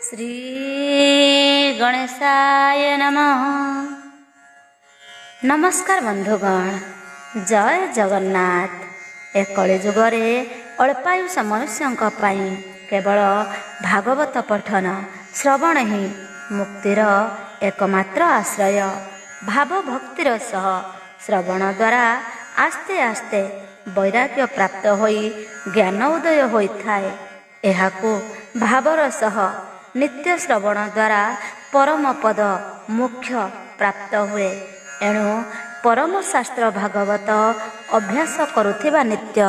श्री गणेशाय नमः। नमस्कार बंधुगण, जय जगन्नाथ। ए कलिजुगरे अल्पायुष मनुष्यों केवल भागवत पठन श्रवण ही मुक्तिर एकमात्र आश्रय। भाव भक्तिर सह श्रवण द्वारा आस्ते आस्ते वैराग्य प्राप्त होई ज्ञान उदय होइथाए। एहाकु भावर सह नित्य श्रवण द्वारा परम पद मोक्ष प्राप्त हुए। एणु परम शास्त्र भागवत अभ्यास करुथिबा नित्य।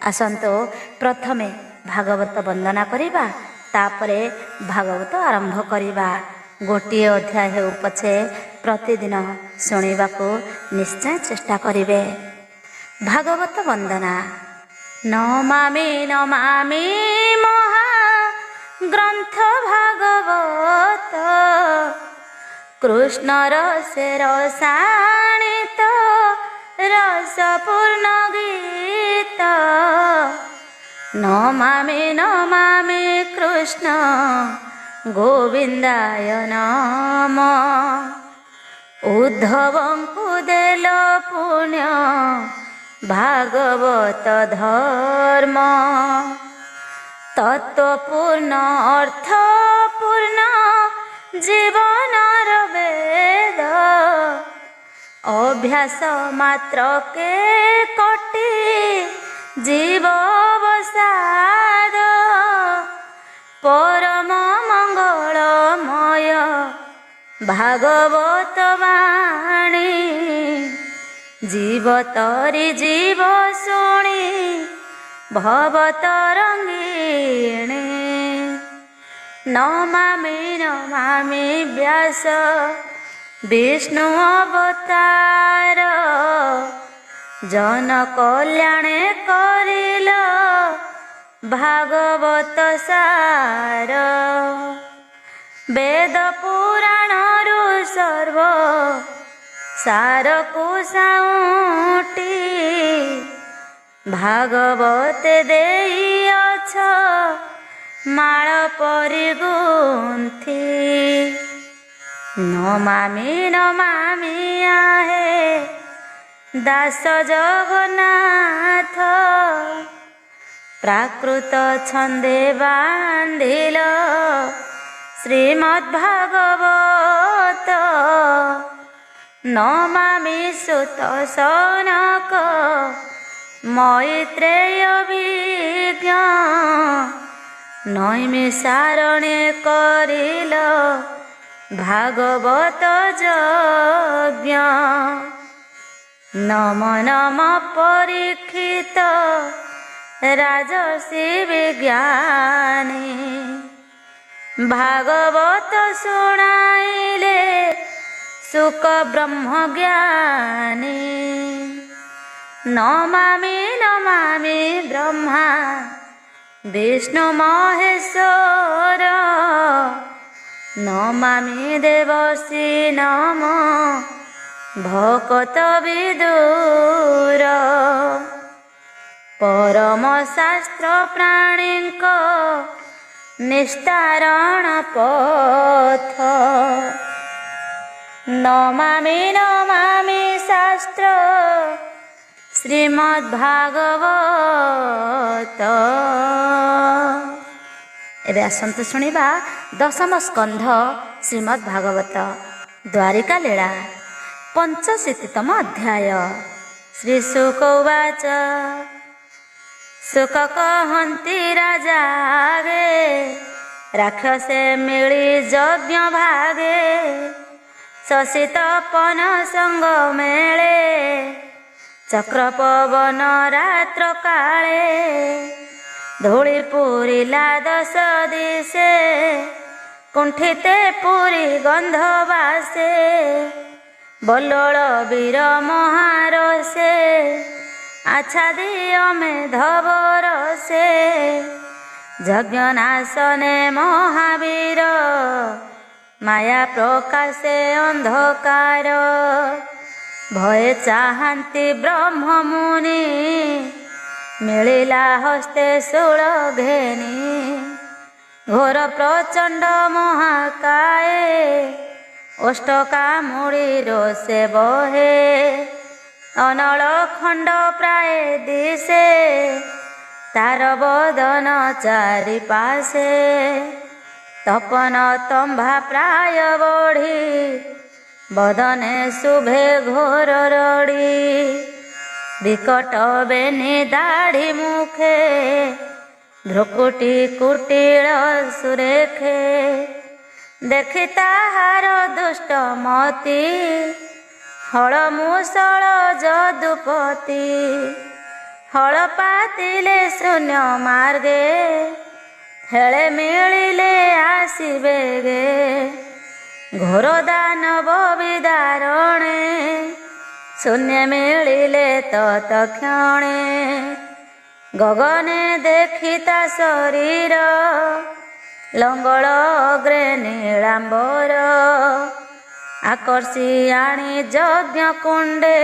आसंतो प्रथमे भागवत वंदना करिबा, तापरे भागवत आरंभ करिबा। गोटिए अध्याय हेउ पछे प्रतिदिन शुणिबाकू निश्चय चेष्टा करिवे। भागवत वंदना। नमामि नमामि महा ग्रंथ भागवत, कृष्णर से रसायनित रसपूर्ण गीत। नमामि नमामि कृष्ण गोविंदाय नम। उद्धवंकु देल पुण्य भागवत धर्म। तत्वपूर्ण अर्थपूर्ण जीवनर वेद। अभ्यास मात्र के कोटि जीव बसाद। परम मंगलमय भागवत वाणी। जीव तरी जीव शुणी भवतरंगिणी। नमामि नमामि व्यास विष्णु अवतार। जन कल्याणे करिल भागवत सार। वेद पुराणरु सर्व सारकु साउटी। भागवत देइअछ माळ परि गुंथि। नमामि नमामि आहे दास जगन्नाथ। प्राकृत छंदे बांधिल श्रीमद्भागवत। नमामि सुत सनक मैत्रेय विज्ञ। नैमिषारण्ये करिल भागवत यज्ञ। नम नम परीक्षित राजर्षि विज्ञानी। भागवत शुणाइले सुख ब्रह्म ज्ञानी। नमामि नमामि ब्रह्मा विष्णु महेश्वर। नमामि देवर्षि नम भक्त विदुर। परम शास्त्र प्राणीक निस्तारण पथ। नमामि नमामि शास्त्र श्रीमद्भागवत। एबे आसंतु शुणिबा दशम स्कंध श्रीमद्भागवत द्वारिका लीला पंचशीतितम अध्याय। श्री शुक उवाच। शुक कहन्ति राजा आगे, राक्षसे मिली यज्ञ भागे। शशि तपन संग मेले, चक्र पवन रात्र काले। धूଳି पूरिला दश दिशे, कुंठिते पुरी गंध बासे। बल्लोळ वीर महारसे, आच्छादिय मेधवर से। यज्ञनाशने महावीर, माया प्रकाशे अंधकार। भय चाहन्ति ब्रह्म मुनि, मिलिला हस्ते शूल घेनी। ଘୋର ପ୍ରଚଣ୍ଡ ମହାକାଏ ଅଷ୍ଟକାମୁଡ଼ିର ସେ ବହେ ଅନଳ ଖଣ୍ଡ ପ୍ରାୟ ଦିଶେ ତାର ବଦନ ଚାରିପାଶେ ତପନ ତମ୍ଭା ପ୍ରାୟ ବଢ଼ି ବଦନେ ଶୁଭେ ଘୋର ରଡ଼ି ବିକଟ ବେନି ଦାଢ଼ି ମୁଖେ ଭ୍ରୁକୁଟି କୁଟିଳ ସୁରେଖେ ଦେଖି ତାହାର ଦୁଷ୍ଟ ମତି ହଳ ମୂଷଳ ଯଦୁପତି ହଳ ପାତିଲେ ଶୂନ୍ୟ ମାର୍ଗେ ହେଳେ ମିଳିଲେ ଆସିବେ गे ଘୋର ଦାନବ ବିଦାରଣେ ଶୂନ୍ୟ ମିଳିଲେ ତତକ୍ଷଣେ ଗଗନେ ଦେଖି ତା ଶରୀର ଲଙ୍ଗଳ ଅଗ୍ରେ ନୀଳାମ୍ବର ଆକର୍ଷି ଆଣି ଯଜ୍ଞ କୁଣ୍ଡେ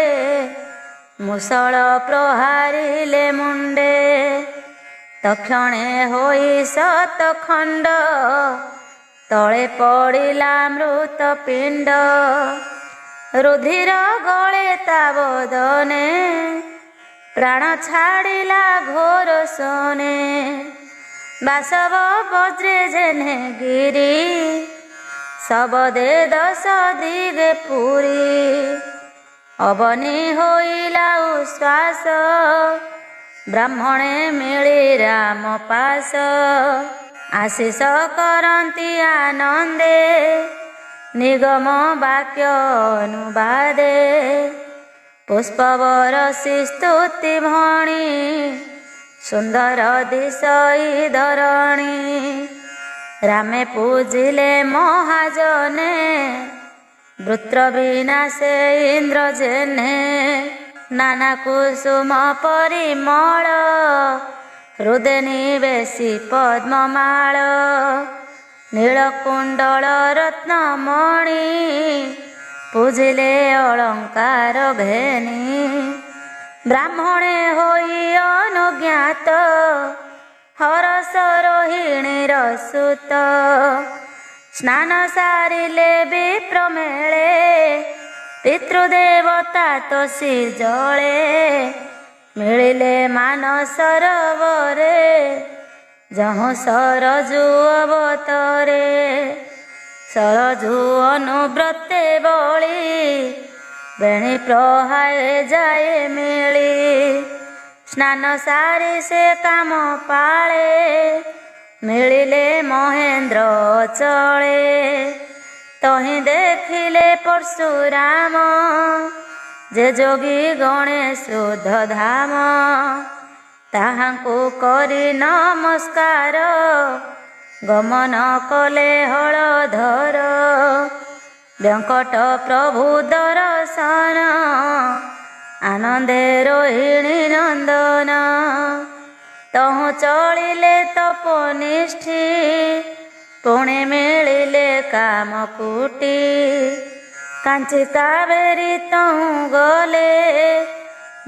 ମୂଷଳ ପ୍ରହାରିଲେ ମୁଣ୍ଡେ ତକ୍ଷଣେ ହୋଇ ଶତଖଣ୍ଡ ତଳେ ପଡ଼ିଲା ମୃତ ପିଣ୍ଡ ରୁଧିର ଗଳେ ତା ବଦନେ ପ୍ରାଣ ଛାଡ଼ିଲା ଘୋର ଶୋନେ ବାସବ ବଜ୍ରେ ଯେହ୍ନେ ଗିରି ଶବଦେ ଦଶ ଦିଗେ ପୁରୀ ଅବନୀ ହୋଇଲା ଉଶ୍ୱାସ ବ୍ରାହ୍ମଣେ ମିଳି ରାମ ପାଶ ଆଶିଷ କରନ୍ତି ଆନନ୍ଦେ ନିଗମ ବାକ୍ୟ ଅନୁବାଦେ ପୁଷ୍ପବରଷି ସ୍ତୁତି ଭଣି ସୁନ୍ଦର ଦିଶଇ ଧରଣୀ ରାମେ ପୂଜିଲେ ମହାଜନେ ବୃତ୍ର ବିନାଶେ ଇନ୍ଦ୍ର ଜେହ୍ନେ ନାନା କୁସୁମ ପରିମଳ ହୃଦେ ନିବେଶି ପଦ୍ମମାଳ ନୀଳକୁଣ୍ଡଳ ରତ୍ନମଣି ପୂଜିଲେ ଅଳଙ୍କାର ଘେନି ବ୍ରାହ୍ମଣେ ହୋଇ ଅନୁଜ୍ଞାତ ହରସ ରୋହିଣୀର ସୁତ ସ୍ନାନ ସାରିଲେ ବିପ୍ରମେଳେ ପିତୃଦେବତା ତୋଷି ଜଳେ ମିଳିଲେ ମାନ ସରୋବରେ ଯହୁଁ ସରଜୁ ଅବତରେ ସରଜୁ ଅନୁବ୍ରତେ ବଳି ବେଣୀ ପ୍ରହାଏ ଯାଏ ମିଳି ସ୍ନାନ ସାରି ସେ କାମ ପାଳେ ମିଳିଲେ ମହେନ୍ଦ୍ର ଚଳେ ତହିଁ ଦେଖିଲେ ପରଶୁରାମ ଯେ ଯୋଗୀ ଗଣେ ଶୁଦ୍ଧ ଧାମ ତାହାଙ୍କୁ କରି ନମସ୍କାର ଗମନ କଲେ ହଳଧର ବ୍ୟଙ୍କଟ ପ୍ରଭୁ ଦର୍ଶନ ଆନନ୍ଦେ ରୋହିଣୀ ନନ୍ଦନ ତହୁଁ ଚଳିଲେ ତପୋନିଷ୍ଠି ପୁଣି ମିଳିଲେ କାମକୁଟି କାଞ୍ଚି କାବେରୀ ତହୁଁ ଗଲେ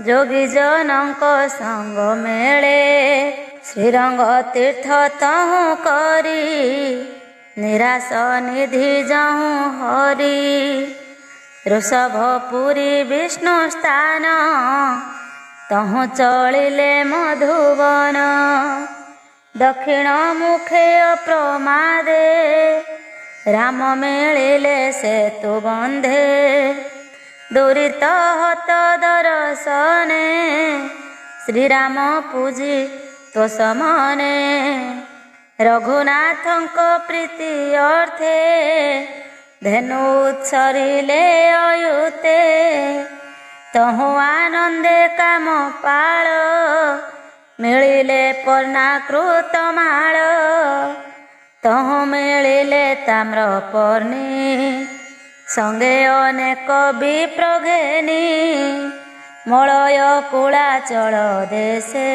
ଯୋଗୀ ଜନଙ୍କ ସଙ୍ଗ ମେଳେ ଶ୍ରୀରଙ୍ଗ ତୀର୍ଥ ତହୁଁ କରି ନିରାଶ ନିଧି ଯହୁଁ ହରି ଋଷଭପୁରୀ ବିଷ୍ଣୁ ସ୍ଥାନ ତହୁଁ ଚଳିଲେ ମଧୁବନ ଦକ୍ଷିଣ ମୁଖେ ଅପ୍ରମାଦେ ରାମ ମିଳିଲେ ସେତୁ ବନ୍ଧେ ଦୁରିତ ହତ ଦର୍ଶନେ ଶ୍ରୀରାମ ପୂଜି ତୋଷ ମନେ ରଘୁନାଥଙ୍କ ପ୍ରୀତି ଅର୍ଥେ ଧେନୁ ଉତ୍ସରିଲେ ଅୟୁତେ ତହୁଁ ଆନନ୍ଦେ କାମ ପାଳ ମିଳିଲେ ପର୍ଣ୍ଣାକୃତ ମାଳ ତହୁଁ ମିଳିଲେ ତାମ୍ରପର୍ଣ୍ଣି ସଙ୍ଗେ ଅନେକ ବିପ୍ର ଘେନି ମଳୟ କୁଳାଚଳ ଦେଶେ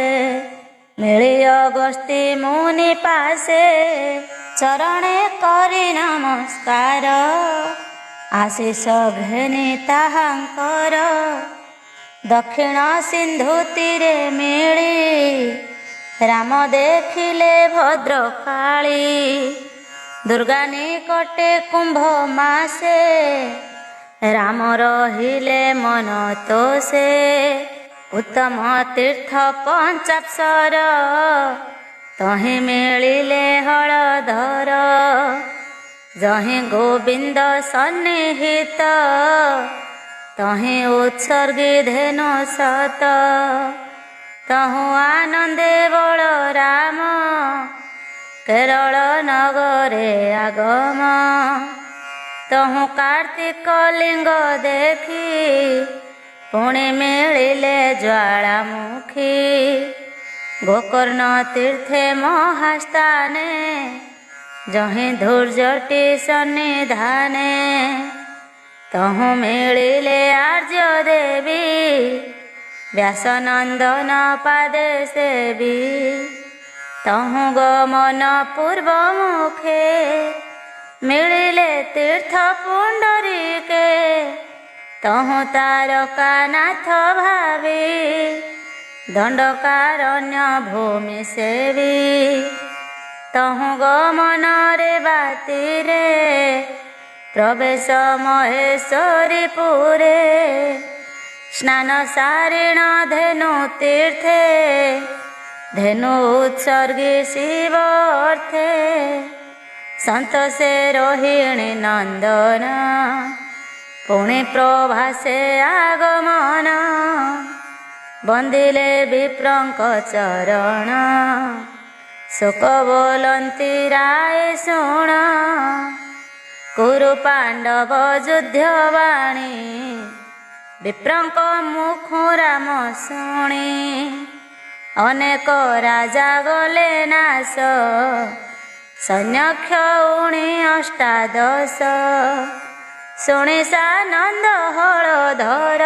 ମିଳି ଅଗସ୍ତି ମୁନି ପାଶେ ଚରଣେ କରି ନମସ୍କାର ଆଶିଷ ଘେନି ତାହାଙ୍କର ଦକ୍ଷିଣ ସିନ୍ଧୁ ତୀରେ ମିଳି ରାମ ଦେଖିଲେ ଭଦ୍ରକାଳୀ, ଦୁର୍ଗା ନିକଟେ କୁମ୍ଭ ମାସେ। ରାମ ରହିଲେ ମନ ତୋଷେ, ଉତ୍ତମ ତୀର୍ଥ ପଞ୍ଚାପ୍ସର। ତହିଁ ମିଳିଲେ ହଳଧର, ଯହିଁ ଗୋବିନ୍ଦ ସନ୍ନିହିତ। ତହିଁ ଉତ୍ସର୍ଗୀ ଧେନୁ ସତ, ତହୁଁ ଆନନ୍ଦେ ବଳରାମ। କେରଳ ନଗରେ ଆଗମ, ତହୁଁ କାର୍ତ୍ତିକ ଲିଙ୍ଗ ଦେଖି। ପୁଣି ମିଳିଲେ ଜ୍ୱାଳାମୁଖୀ, ଗୋକର୍ଣ୍ଣ ତୀର୍ଥେ ମହାସ୍ଥାନେ। ଯହିଁ ଧୂର୍ଜଟି ସନ୍ନିଧାନେ, ତହୁଁ ମିଳିଲେ ଆର୍ଯ୍ୟ ଦେବୀ। ବ୍ୟାସନନ୍ଦନ ପାଦେ ସେବି, ତହୁଁ ଗମନ ପୂର୍ବ ମୁଖେ। ମିଳିଲେ ତୀର୍ଥ ପୁଣ୍ଡରୀକେ, ତହୁଁ ତାରକାନାଥ ଭାବି। ଦଣ୍ଡକାରଣ୍ୟ ଭୂମି ସେବି, ତହୁଁ ଗମନରେ ବାତିରେ। ପ୍ରବେଶ ମହେଶ୍ୱରୀପୁରେ, ସ୍ନାନ ସାରିଣ ଧେନୁ ତୀର୍ଥେ। ଧେନୁ ଉତ୍ସର୍ଗୀ ଶିବ ଅର୍ଥେ, ସନ୍ତୋଷେ ରୋହିଣୀ ନନ୍ଦନ। ପୁଣି ପ୍ରଭାସେ ଆଗମନ, ବନ୍ଦିଲେ ବିପ୍ରଙ୍କ ଚରଣ। ଶୋକ ବୋଲନ୍ତି ରାୟ ଶୁଣ, କୁରୁ ପାଣ୍ଡବ ଯୁଦ୍ଧ ବାଣୀ। ବିପ୍ରଙ୍କ ମୁଖୁ ରାମ ଶୁଣି, ଅନେକ ରାଜା ଗଲେ ନାଶ। ସୈନ୍ୟକ୍ଷଉଣି ଅଷ୍ଟାଦଶ, ଶୁଣି ସାନନ୍ଦ ହଳଧର।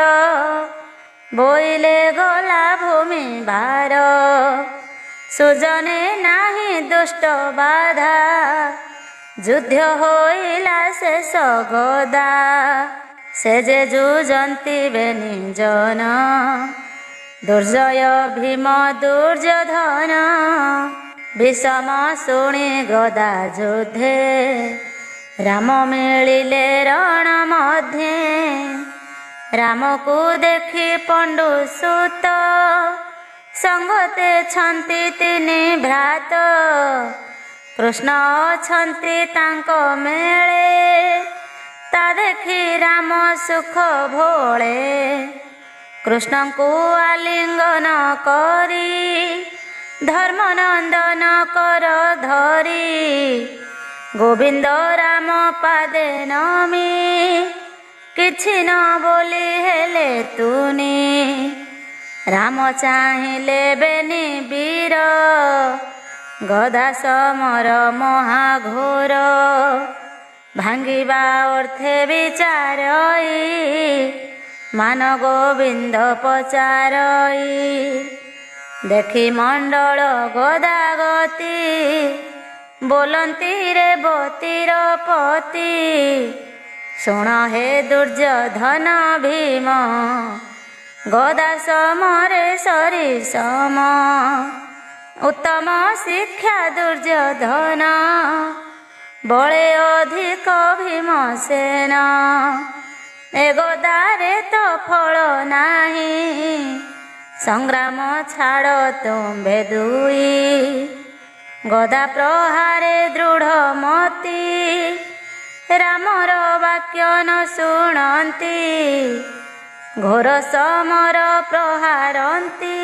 ବୋଇଲେ ଗଲା ଭୂମି ଭାର, ସୁଜନେ ନାହିଁ ଦୁଷ୍ଟ ବାଧା। ଯୁଦ୍ଧ ହୋଇଲା ଶେଷ ଗଦା, ସେ ଯେ ଯୁଜନ୍ତି ବେନିଜନ। ଦୁର୍ଜୟ ଭୀମ ଦୁର୍ଯ୍ୟୋଧନ, ବିଷମ ଶୁଣି ଗଦା ଯୁଦ୍ଧେ। ରାମ ମିଳିଲେ ରଣ ମଧ୍ୟେ, ରାମକୁ ଦେଖି ପଣ୍ଡୁ ସୁତ। ସଙ୍ଗତେ ଛନ୍ତି ତିନି ଭ୍ରାତ, କୃଷ୍ଣ ଅଛନ୍ତି ତାଙ୍କ ମେଳେ। ତା ଦେଖି ରାମ ସୁଖ ଭୋଳେ, କୃଷ୍ଣଙ୍କୁ ଆଲିଙ୍ଗନ କରି। ଧର୍ମନନ୍ଦନ କର ଧରି, ଗୋବିନ୍ଦ ରାମ ପାଦେ ନମି। କିଛି ନ ବୋଲି ହେଲେ ତୁନି, ରାମ ଚାହିଁଲେ ବେନି ବୀର। ଗଦା ସମର ମହାଘୋର, ଭାଙ୍ଗିବା ଅର୍ଥେ ବିଚାରଇ। ମାନ ଗୋବିନ୍ଦ ପଚାରଇ, ଦେଖି ମଣ୍ଡଳ ଗଦା ଗତି। ବୋଲନ୍ତି ରେବତୀର ପତି, ଶୁଣ ହେ ଦୁର୍ଯ୍ୟୋଧନ ଭୀମ। ଗଦା ସମରେ ସରିସମ, ଉତ୍ତମ ଶିକ୍ଷା ଦୁର୍ଯ୍ୟୋଧନ। ବଳେ ଅଧିକ ଭୀମସେନ, ଏ ଗଦାରେ ତ ଫଳ ନାହିଁ। ସଂଗ୍ରାମ ଛାଡ଼ ତୁମ୍ଭେ ଦୁଇ, ଗଦା ପ୍ରହାରେ ଦୃଢ଼ ମତି। ରାମର ବାକ୍ୟ ନ ଶୁଣନ୍ତି, ଘୋର ସମର ପ୍ରହାରନ୍ତି।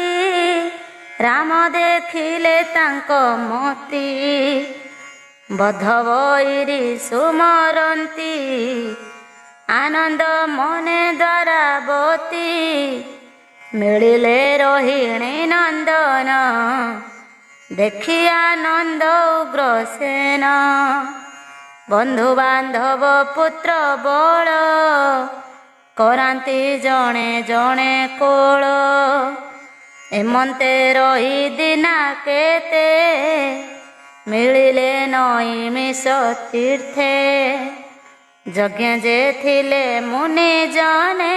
ରାମ ଦେଖିଲେ ତାଙ୍କ ମତି, ବଦ୍ଧ ବୈରୀ ସୁମରନ୍ତି। ଆନନ୍ଦ ମନେ ଦ୍ୱାରାବତୀ, ମିଳିଲେ ରୋହିଣୀ ନନ୍ଦନ। ଦେଖି ଆନନ୍ଦ ଉଗ୍ରସେନ, ବନ୍ଧୁ ବାନ୍ଧବ ପୁତ୍ର ବଳ। କରାନ୍ତି ଜଣେ ଜଣେ କୋଳ, ଏମନ୍ତେ ରହି ଦିନା କେତେ। ମିଳିଲେ ନଈମିଷ ତୀର୍ଥେ, ଯଜ୍ଞ ଯେ ଥିଲେ ମୁନି ଜନେ।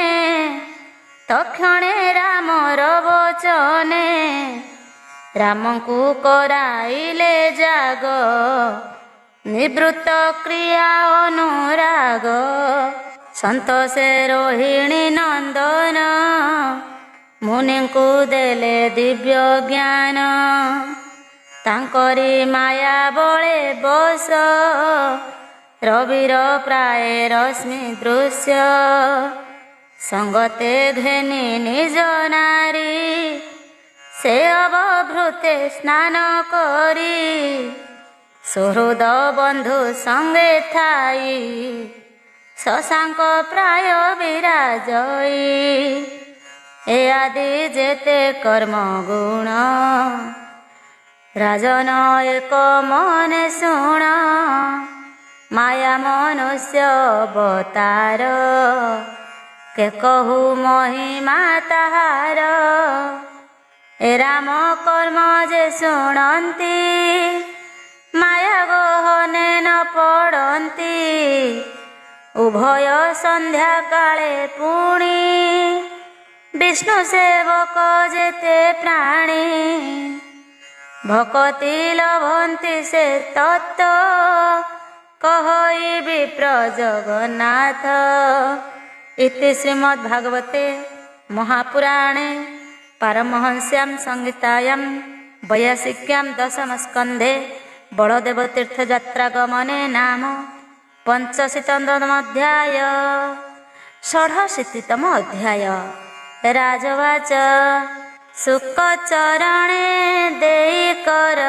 ତକ୍ଷଣେ ରାମର ବଚନେ, ରାମଙ୍କୁ କରାଇଲେ ଜାଗ, ନିବୃତ୍ତ କ୍ରିୟା ଅନୁରାଗ। ସନ୍ତୋଷେ ରୋହିଣୀ ନନ୍ଦନ, ମୁନିଙ୍କୁ ଦେଲେ ଦିବ୍ୟ ଜ୍ଞାନ। ତାଙ୍କରି ମାୟା ବଳେ ବସ, ରବିର ପ୍ରାୟ ରଶ୍ମି ଦୃଶ୍ୟ। ସଙ୍ଗତେ ଘେନି ନିଜ ନାରୀ, ସେ ଅବଭୃତେ ସ୍ନାନ କରି। ସୁହୃଦ ବନ୍ଧୁ ସଙ୍ଗେ ଥାଇ, ଶଶାଙ୍କ ପ୍ରାୟ ବିରାଜଇ। ଏ ଆଦି ଯେତେ କର୍ମ ଗୁଣ, ରାଜନ ଏକ ମନେ ଶୁଣ। ମାୟା ମନୁଷ୍ୟ ଅବତାର, କେ କହୁ ମହିମା ତାହାର। ଏ ରାମ କର୍ମ ଯେ ଶୁଣନ୍ତି, ମାୟା ଗହନେ ନ ପଡ଼ନ୍ତି। ଉଭୟ ସନ୍ଧ୍ୟା କାଳେ ପୁଣି, ବିଷ୍ଣୁ ସେବକ ଯେତେ ପ୍ରାଣୀ। ଭକତି ଲଭନ୍ତି ସେ ତତ୍ତ୍ୱ, କହଇ ବିପ୍ର ଜଗନ୍ନାଥ। ଇତି ଶ୍ରୀମଦ୍ଭାଗବତେ ମହାପୁରାଣେ ପାରମହଂସ୍ୟାଂ ସଂହିତାୟାଂ ବୈୟାସିକ୍ୟାଂ ଦଶମସ୍କନ୍ଧେ ବଳଦେବ ତୀର୍ଥଯାତ୍ରାଗମନେ ନାମ ପଞ୍ଚଶତତମ ଅଧ୍ୟାୟ। ଷୋଡ଼ଶତମ ଅଧ୍ୟାୟ। ରାଜବାଚ ଶୁକ ଚରଣେ ଦେଇ କର,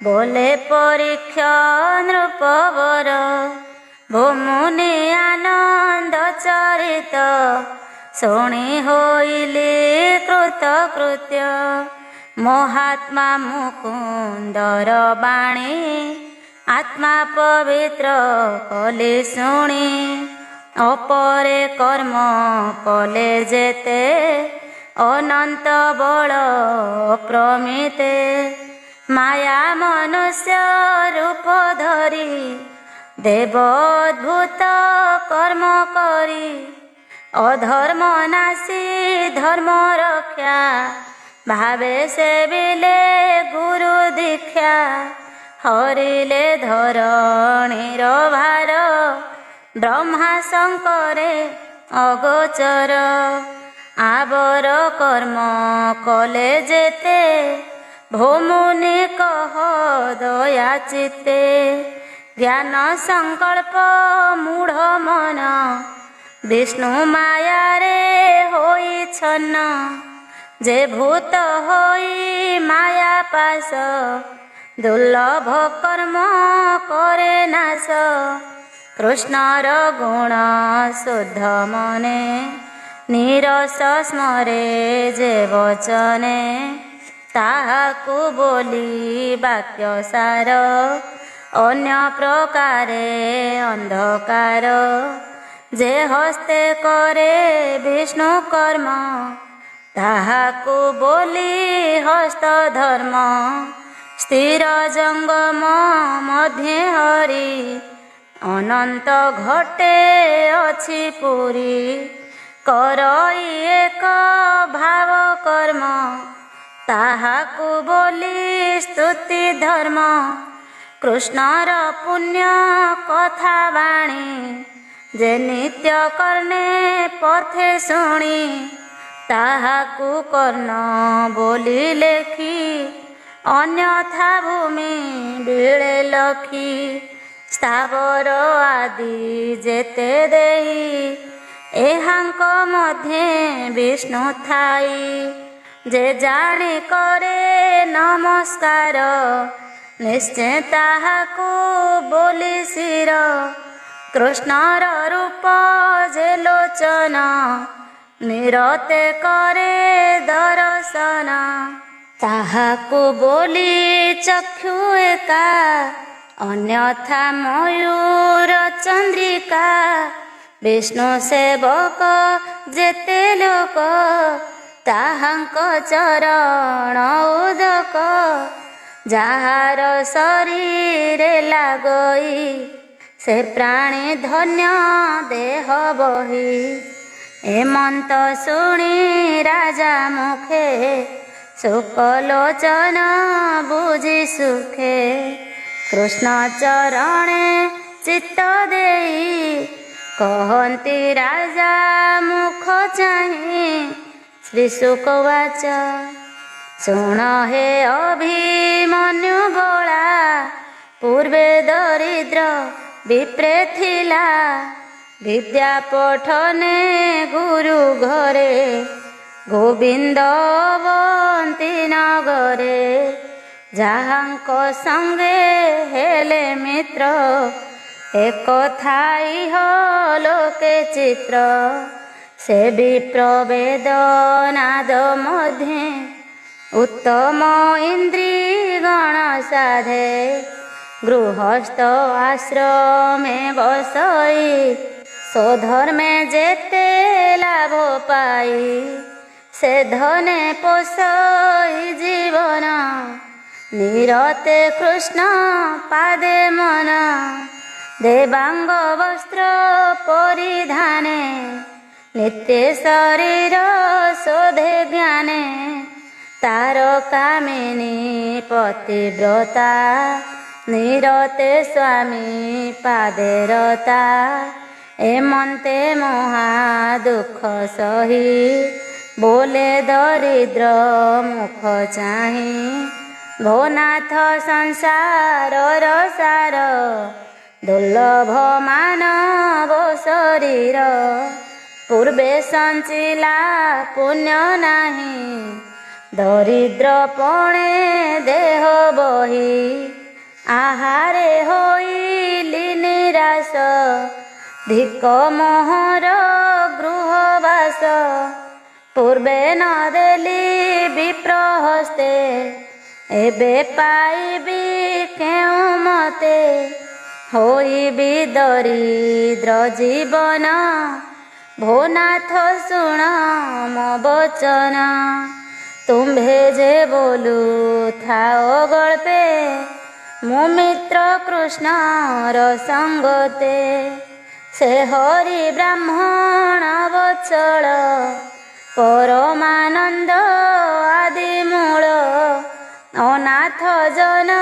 ବୋଲେ ପରୀକ୍ଷ ନୃପବର। ଭୂମୁନି ଆନନ୍ଦ ଚରିତ, ଶୁଣି ହୋଇଲି କୃତକୃତ୍ୟ। ମହାତ୍ମା ମୁକୁନ୍ଦର ବାଣୀ, ଆତ୍ମା ପବିତ୍ର କଲି ଶୁଣି। ଅପରେ କର୍ମ କଲେ ଯେତେ, ଅନନ୍ତ ବଳ ପ୍ରମିତେ। ମାୟା ମନୁଷ୍ୟ ରୂପ ଧରି, ଦେବ ଅଦ୍ଭୁତ କର୍ମ କରି। ଅଧର୍ମ ନାଶୀ ଧର୍ମ ରକ୍ଷା, ଭାବେ ସେବିଲେ ଗୁରୁ ଦୀକ୍ଷା। ହରିଲେ ଧରଣୀର ଭାର, ବ୍ରହ୍ମା ଶଙ୍କରେ ଅଗୋଚର। ଆବର କର୍ମ କଲେ ଯେତେ, ଭୂମୁନି କହ ଦୟା ଚିତ୍ତେ। ଜ୍ଞାନ ସଂକଳ୍ପ ମୂଢ଼ ମନ, ବିଷ୍ଣୁ ମାୟାରେ ହୋଇଛନ୍ନ। ଯେ ଭୂତ ହୋଇ ମାୟା ପାଶ, ଦୁର୍ଲଭ କର୍ମ କରେ ନାଶ। କୃଷ୍ଣର ଗୁଣ ଶୁଦ୍ଧ ମନେ, ନିରସ ସ୍ମରେ ଯେ ବଚନେ। ତାହାକୁ ବୋଲି ବାକ୍ୟ ସାର, ଅନ୍ୟ ପ୍ରକାରେ ଅନ୍ଧକାର। ଯେ ହସ୍ତେ କରେ ବିଷ୍ଣୁ କର୍ମ, ତାହାକୁ ବୋଲି ହସ୍ତ ଧର୍ମ। ସ୍ଥିର ଜଙ୍ଗମ ମଧ୍ୟେ ହରି, ଅନନ୍ତ ଘଟେ ଅଛି ପୁରୀ। କରଇ ଏକ ଭାବ କର୍ମ, ତାହାକୁ ବୋଲି ସ୍ତୁତି ଧର୍ମ। କୃଷ୍ଣର ପୁଣ୍ୟ କଥା ବାଣୀ, ଯେ ନିତ୍ୟ କର୍ଣ୍ଣେ ପଥେ ଶୁଣି। ତାହାକୁ କର୍ଣ୍ଣ ବୋଲି ଲେଖି, ଅନ୍ୟଥା ଭୂମି ବିଳେ ଲଖି। ସ୍ଥାବର ଆଦି ଯେତେ ଦେଇ, ଏହାଙ୍କ ମଧ୍ୟେ ବିଷ୍ଣୁ ଥାଇ। ଯେ ଜାଣି କରେ ନମସ୍କାର, ନିଶ୍ଚୟ ତାହାକୁ ବୋଲି ଶିର। କୃଷ୍ଣର ରୂପ ଯେ ଲୋଚନ, ନିରତେ କରେ ଦର୍ଶନ। ତାହାକୁ ବୋଲି ଚକ୍ଷୁ ଏକା, ଅନ୍ୟଥା ମୟୂର ଚନ୍ଦ୍ରିକା। ବିଷ୍ଣୁ ସେବକ ଯେତେ ଲୋକ, ତାହାଙ୍କ ଚରଣ ଉଦକ। ଯାହାର ଶରୀରେ ଲାଗଇ, ସେ ପ୍ରାଣୀ ଧନ୍ୟ ଦେହ ବହି। ଏମନ୍ତ ଶୁଣି ରାଜା ମୁଖେ, ଶୁକଲୋଚନ ବୁଝି ସୁଖେ କୃଷ୍ଣ ଚରଣେ ଚିତ୍ତ ଦେଇ କହନ୍ତି ରାଜା ମୁଖ ଚାହିଁ ଶ୍ରୀ ଶୁକବାଚ ଶୁଣ ହେ ଅଭିମନ୍ୟୁ ବଳା ପୂର୍ବେ ଦରିଦ୍ର ବିପ୍ରେ ଥିଲା ବିଦ୍ୟା ପଠନେ ଗୁରୁ ଘରେ ଗୋବିନ୍ଦ ବନ୍ତି ନଗରେ ଯାହାଙ୍କ ସଙ୍ଗେ ହେଲେ ମିତ୍ର ଏକଥା ଇହ ଲୋକେ ଚିତ୍ର ସେ ବିପ୍ରବେଦ ନାଦ ମଧ୍ୟେ ଉତ୍ତମ ଇନ୍ଦ୍ରୀ ଗଣ ସାଧେ ଗୃହସ୍ଥ ଆଶ୍ରମେ ବସଇ ସ୍ୱଧର୍ମେ ଯେତେ ଲାଭ ପାଇ ସେ ଧନେ ପୋଷଇ ଜୀବନ ନିରତେ କୃଷ୍ଣ ପାଦେ ମନ ଦେବାଙ୍ଗ ବସ୍ତ୍ର ପରିଧାନେ ନିତ୍ୟ ଶରୀର ଶୋଧେ ଜ୍ଞାନେ ତାର କାମିନୀ ପତିବ୍ରତା ନିରତେ ସ୍ୱାମୀ ପାଦେ ରତା ଏମନ୍ତେ ମହା ଦୁଃଖ ସହି ବୋଲେ ଦରିଦ୍ର ମୁଖ ଚାହିଁ ଭୋନାଥ ସଂସାରର ସାର ଦୁର୍ଲଭ ମାନବ ଶରୀର ପୂର୍ବେ ସଞ୍ଚିଲା ପୁଣ୍ୟ ନାହିଁ ଦରିଦ୍ର ପଣେ ଦେହ ବହି ଆହାରେ ହୋଇଲି ନିରାଶ ଧିକ ମୋହର ଗୃହବାସ ପୂର୍ବେ ନ ଦେଲି ବିପ୍ରହସ୍ତେ ଏବେ ପାଇବି କେଉଁ ମତେ ହୋଇବି ଦରିଦ୍ର ଜୀବନ ଭୋନାଥ ଶୁଣ ମୋ ବଚନ ତୁମ୍ଭେ ଯେ ବୋଲୁ ଥାଅ ଗଳ୍ପେ ମୁଁ ମିତ୍ର କୃଷ୍ଣର ସଙ୍ଗତେ ସେ ହରି ବ୍ରାହ୍ମଣ ବତ୍ସଳ ପରମାନନ୍ଦ ଆଦି ମୂଳ ଅନାଥ ଜନ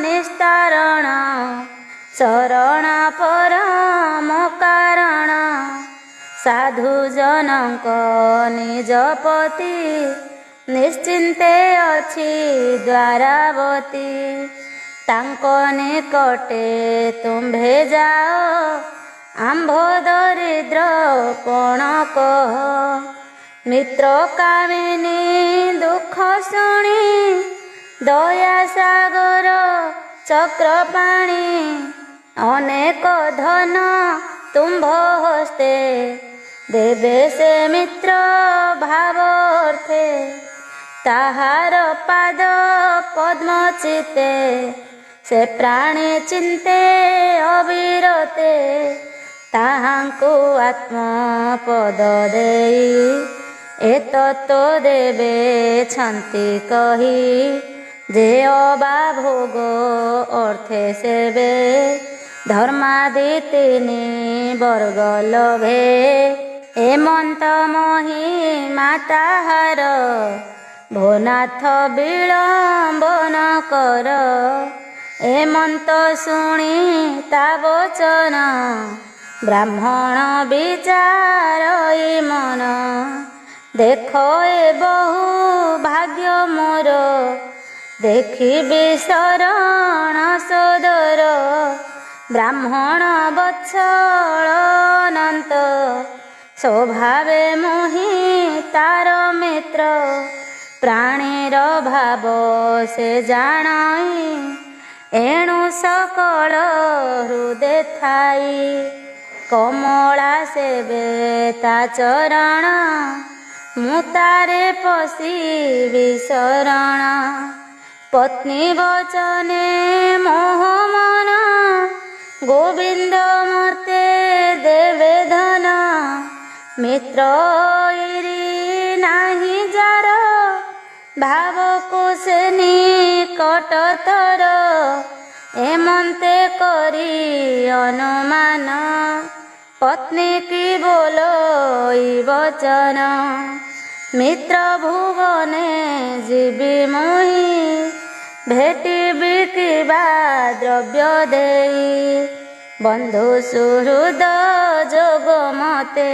ନିସ୍ତାରଣ ଶରଣ ପରମ କାରଣ ସାଧୁ ଜନଙ୍କ ନିଜ ପତି ନିଶ୍ଚିନ୍ତେ ଅଛି ଦ୍ୱାରାବତୀ ତାଙ୍କ ନିକଟେ ତୁମ୍ଭେ ଯାଅ ଆମ୍ଭ ଦରିଦ୍ର ପଣ କହ ମିତ୍ର କାମିନୀ ଦୁଃଖ ଶୁଣି ଦୟା ସାଗର ଚକ୍ରପାଣି ଅନେକ ଧନ ତୁମ୍ଭ ହସ୍ତେ ଦେବେ ସେ ମିତ୍ର ଭାବ ଅର୍ଥେ ତାହାର ପାଦ ପଦ୍ମ ଚିତେ ସେ ପ୍ରାଣୀ ଚିନ୍ତେ ଅବିରତେ ତାହାଙ୍କୁ ଆତ୍ମପଦ ଦେଇ ଏ ତତ୍ତ୍ୱ ଦେବେ ଛନ୍ତି କହି ଯେ ଅବା ଭୋଗ ଅର୍ଥେ ସେବେ ଧର୍ମାଦି ତିନି ବର୍ଗ ଲଭେ ହେମନ୍ତ ମହିମା ତାହାର ଭୋନାଥ ବିଳମ୍ବନ କର ହେମନ୍ତ ଶୁଣି ତା ବଚନ ବ୍ରାହ୍ମଣ ବିଚାର ମନ ଦେଖ ଏ ବହୁ ଭାଗ୍ୟ ମୋର ଦେଖିବି ଶରଣ ସୋଦର ବ୍ରାହ୍ମଣ ବତ୍ସଳ ଅନନ୍ତ ସ୍ୱଭାବେ ମୁହିଁ ତାର ମିତ୍ର ପ୍ରାଣୀର ଭାବ ସେ ଜାଣଇ ଏଣୁ ସକଳ ହୃଦେ ଥାଇ କମଳା ସେବେ ତା ଚରଣ ମୁଁ ତାରେ ପଶିବି ଶରଣ ପତ୍ନୀ ବଚନେ ମୋହ ମନ ଗୋବିନ୍ଦ ମତେ ଦେବେ ଧନ ମିତ୍ର ଇରି ନାହିଁ ଯାର ଭାବକୁ ସେ ନିକଟତର ଏମନ୍ତେ କରି ଅନୁମାନ ପତ୍ନୀ କି ବୋଲଇ ବଚନ मित्र भुवने जीवी मुहि भेटिबि किबा द्रव्य देई बंधु सुहृद जोग मते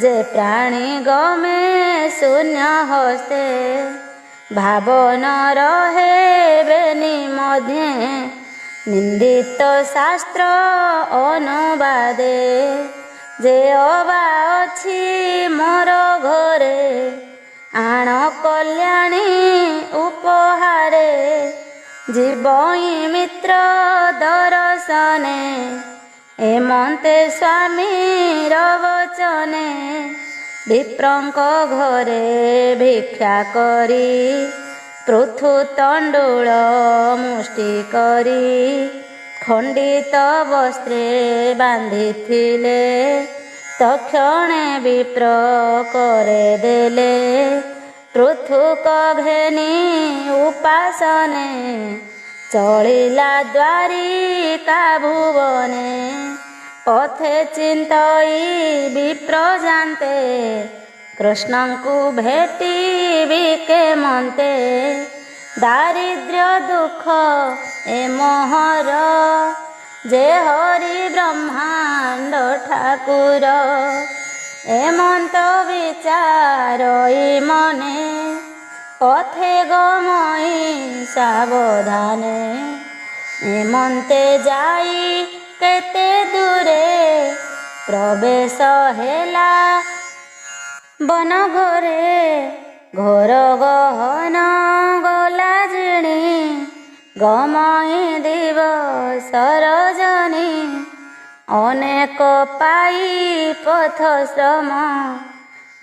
जे प्राणी गमे शून्य हस्ते भाव न रहे बेनि मध्ये निंदित शास्त्र अनुवादे जे अबा अछि मोर घरे आण कल्याणी उपहारे जीवई मित्र दर्शने एमंते स्वामी वचने विप्रंक घरे भिक्षा करी पृथु तंडुल मुष्टि करी खंडित वस्त्रे बांधिथिले तक्षणे विप्र करे देले पृथुक घेनी उपासने चलिला द्वारिका भुवने पथे चिंतई विप्र जानते कृष्णंकु भेटिबि केमंते दारिद्र्य दुख ए मोहर जे हरि ब्रह्मांड ठाकुर एमंत विचारई मने पथे गमई सावधाने एमंते जाई केते दूरे प्रवेश हेला बन घरे घोर गहन गला जिणी गमई दिवस रजनी अनेक पाई पथ श्रम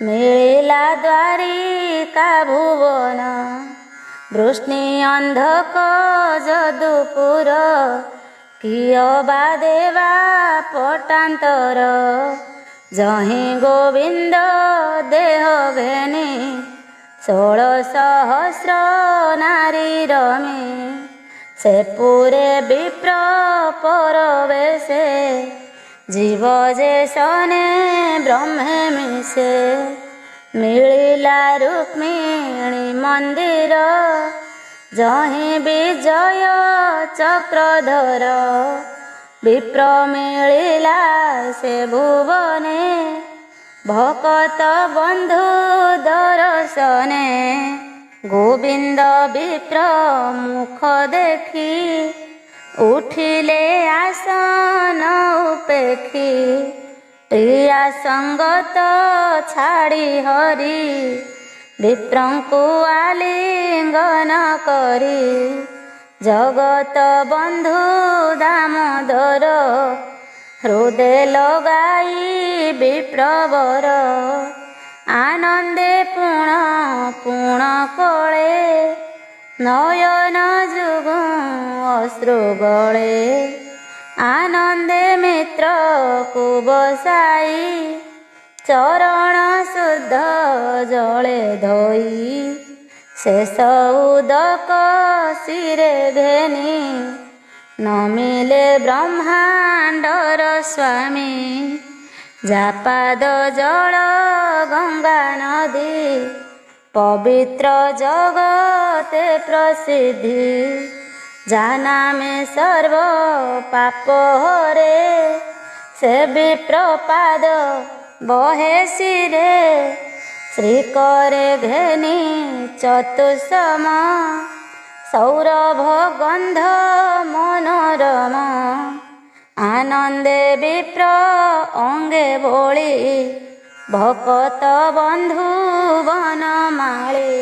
मिलिला द्वारिका भुवन वृष्णि अंधक जदुपुर कियबा देवा पटांतर जहि गोविंद देह घेनी 16,000 नारी रमी से पूरे विप्र परवेशे जीव जे सने ब्रह्मे मिसे मिलिला रुक्मिणी मंदिर जहि विजय चक्रधर विप्र मिलिला से भुवने भकत बंधु दर्शने गोविंद विप्र मुख देखी उठिले आसन उपेखी प्रिया संगत छाड़ी हरि विप्रंकु आलिंगन करी जगत बंधु दामोदर हृदय लगाई विप्रवर आनंदे पुण पुण कळे नयन जुगु अश्रु गळे आनंदे मित्र को बसाई चरण शुद्ध जले धोई शेष उदक शिरे घेनी नमिले ब्रह्मांडर स्वामी जापाद जल गंगा नदी पवित्र जगते प्रसिद्धि जाना में सर्व पाप हरे से विप्रपाद बहे सिरे श्री करे घेनी चतुसम सौरभ गंध मनोरम आनंदे विप्र अंगे बोली भकत बंधु बनमाली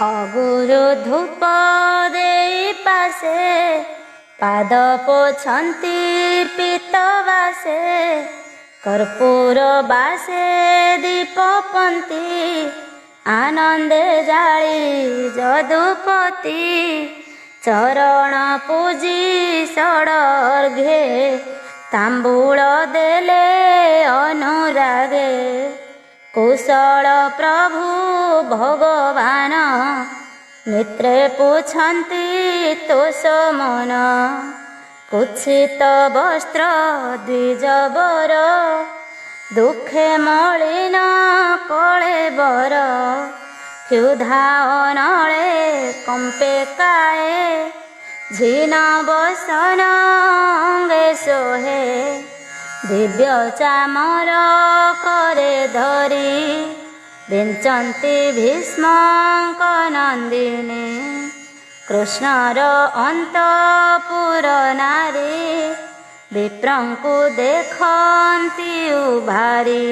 अगुरु धूप देई पासे पाद पोछंती पीतवासे कर्पूर बासे दीपपंती आनंदे जाली जदुपति चरण पूजी षडर्घे तांबूल देले अनुरागे कुशल प्रभु भगवान मित्रे पूछन्ति तोष मन कुत्सित वस्त्र द्विजवर ଦୁଃଖେ ମଳିନ କଳେବର ক্ষুধা অনলে কম্পে কায়ে ঝিন বসন অঙ্গে সোহে দিব্য চামর করে ধরি বিঞ্চন্তি ভীষ্মঙ্ক নন্দিনী কৃষ্ণর অন্তপুর নারী বিপ্রଙ୍କୁ ଦେଖନ୍ତି ଉଭାରି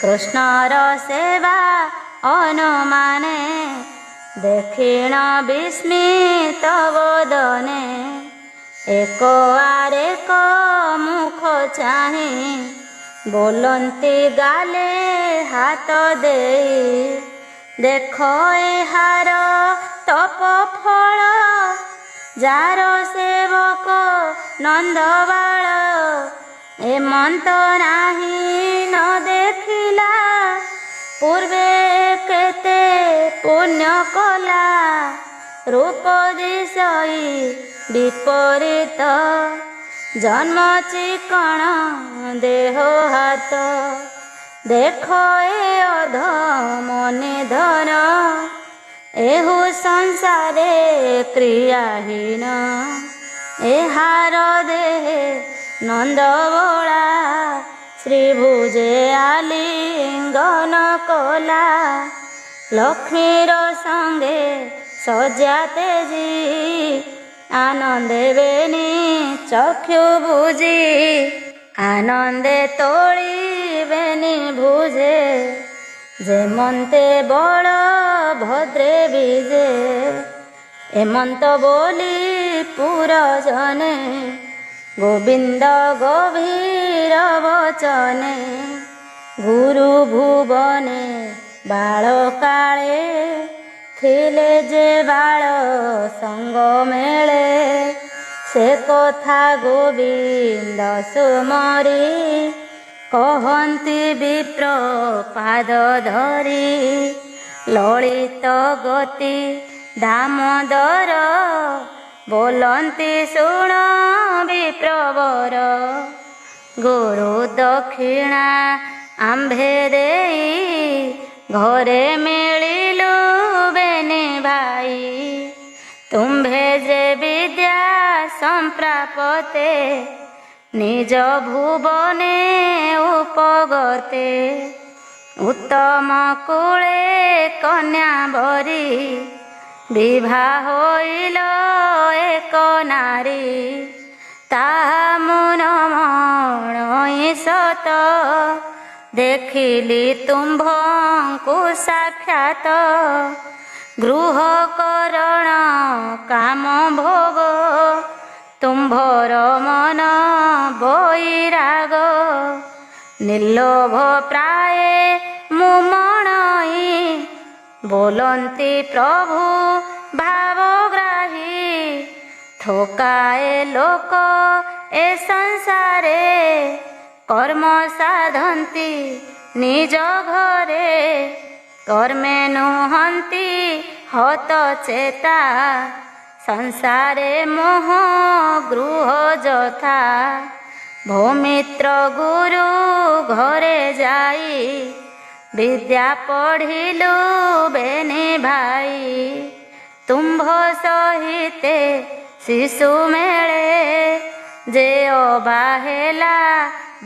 କୃଷ୍ଣର ସେବା ଅନୁମାନେ ଦେଖିଣ ବିସ୍ମିତ ବଦନେ ଏକ ଆରେକ ମୁଖ ଚାହିଁ ବୋଲନ୍ତି ଗାଲେ ହାତ ଦେଇ ଦେଖ ଏହାର ତପ ଫଳ ଯାର ସେବକ ନନ୍ଦବାଳ ଏମନ୍ତ ନାହିଁ ନ ଦେଖିଲା ପୂର୍ବେ କେତେ ପୁଣ୍ୟ କଲା ରୂପ ଦିଶଇ ବିପରୀତ ଜନ୍ମ ଚିକଣ ଦେହ ହାତ ଦେଖ ଏ ଅଧମ ନିଧନ ଏହୁ ସଂସାରେ କ୍ରିୟାହୀନ ଏହାର ଦେହେ ନନ୍ଦବଳା ଶ୍ରୀଭୁଜେ ଆଲିଙ୍ଗନ କଲା ଲକ୍ଷ୍ମୀର ସଙ୍ଗେ ସଜା ତେଜି ଆନନ୍ଦେ ବେନି ଚକ୍ଷୁ ବୁଜି ଆନନ୍ଦେ ତୋଳିବେନି ଭୁଜେ ଯେମନ୍ତେ ବଳ ଭଦ୍ରେ ବିଜେ ଏମନ୍ତ ବୋଲି ପୁରଜନେ ଗୋବିନ୍ଦ ଗଭୀର ବଚନେ ଗୁରୁ ଭୁବନେ ବାଳ କାଳେ ଥିଲେ ଯେ ବାଳ ସଙ୍ଗ ମେଳେ ସେ କଥା ଗୋବିନ୍ଦ ସୁମରି କହନ୍ତି ବିପ୍ର ପାଦ ଧରି ଲଳିତ ଗତି ଦାମୋଦର ବୋଲନ୍ତି ଶୁଣ ବିପ୍ରବର ଗୁରୁ ଦକ୍ଷିଣା ଆମ୍ଭେ ଦେଇ ଘରେ ମିଳିଲୁ ବେନି ଭାଇ ତୁମ୍ଭେ ଯେ ବିଦ୍ୟା ସମ୍ପ୍ରାପତେ ନିଜ ଭୁବନେ ଉପଗତେ ଉତ୍ତମ କୂଳେ କନ୍ୟା ବରି ବିବାହ ହୋଇଲ ଏକ ନାରୀ ତାହା ମୁନ ମଣଇ ସତ ଦେଖିଲି ତୁମ୍ଭଙ୍କୁ ସାକ୍ଷାତ ଗୃହକରଣ କାମ ଭୋଗ ତୁମ୍ଭର ମନ ବୈରାଗ ନିର୍ଲୋଭ ପ୍ରାୟ ମୁଁ ମଣଇ ବୋଲନ୍ତି ପ୍ରଭୁ ଭାବଗ୍ରାହୀ ଥୋକାଏ ଲୋକ ଏ ସଂସାରେ କର୍ମ ସାଧନ୍ତି ନିଜ ଘରେ କର୍ମେ ନୁହନ୍ତି ହତ ଚେତା ସଂସାରେ ମୋହ ଗୃହ ଯଥା ଭୂମିତ୍ର ଗୁରୁ ଘରେ ଯାଇ ବିଦ୍ୟା ପଢ଼ିଲୁ ବେନି ଭାଇ ତୁମ୍ଭ ସହିତେ ଶିଶୁ ମେଳେ ଯେ ଅବା ହେଲା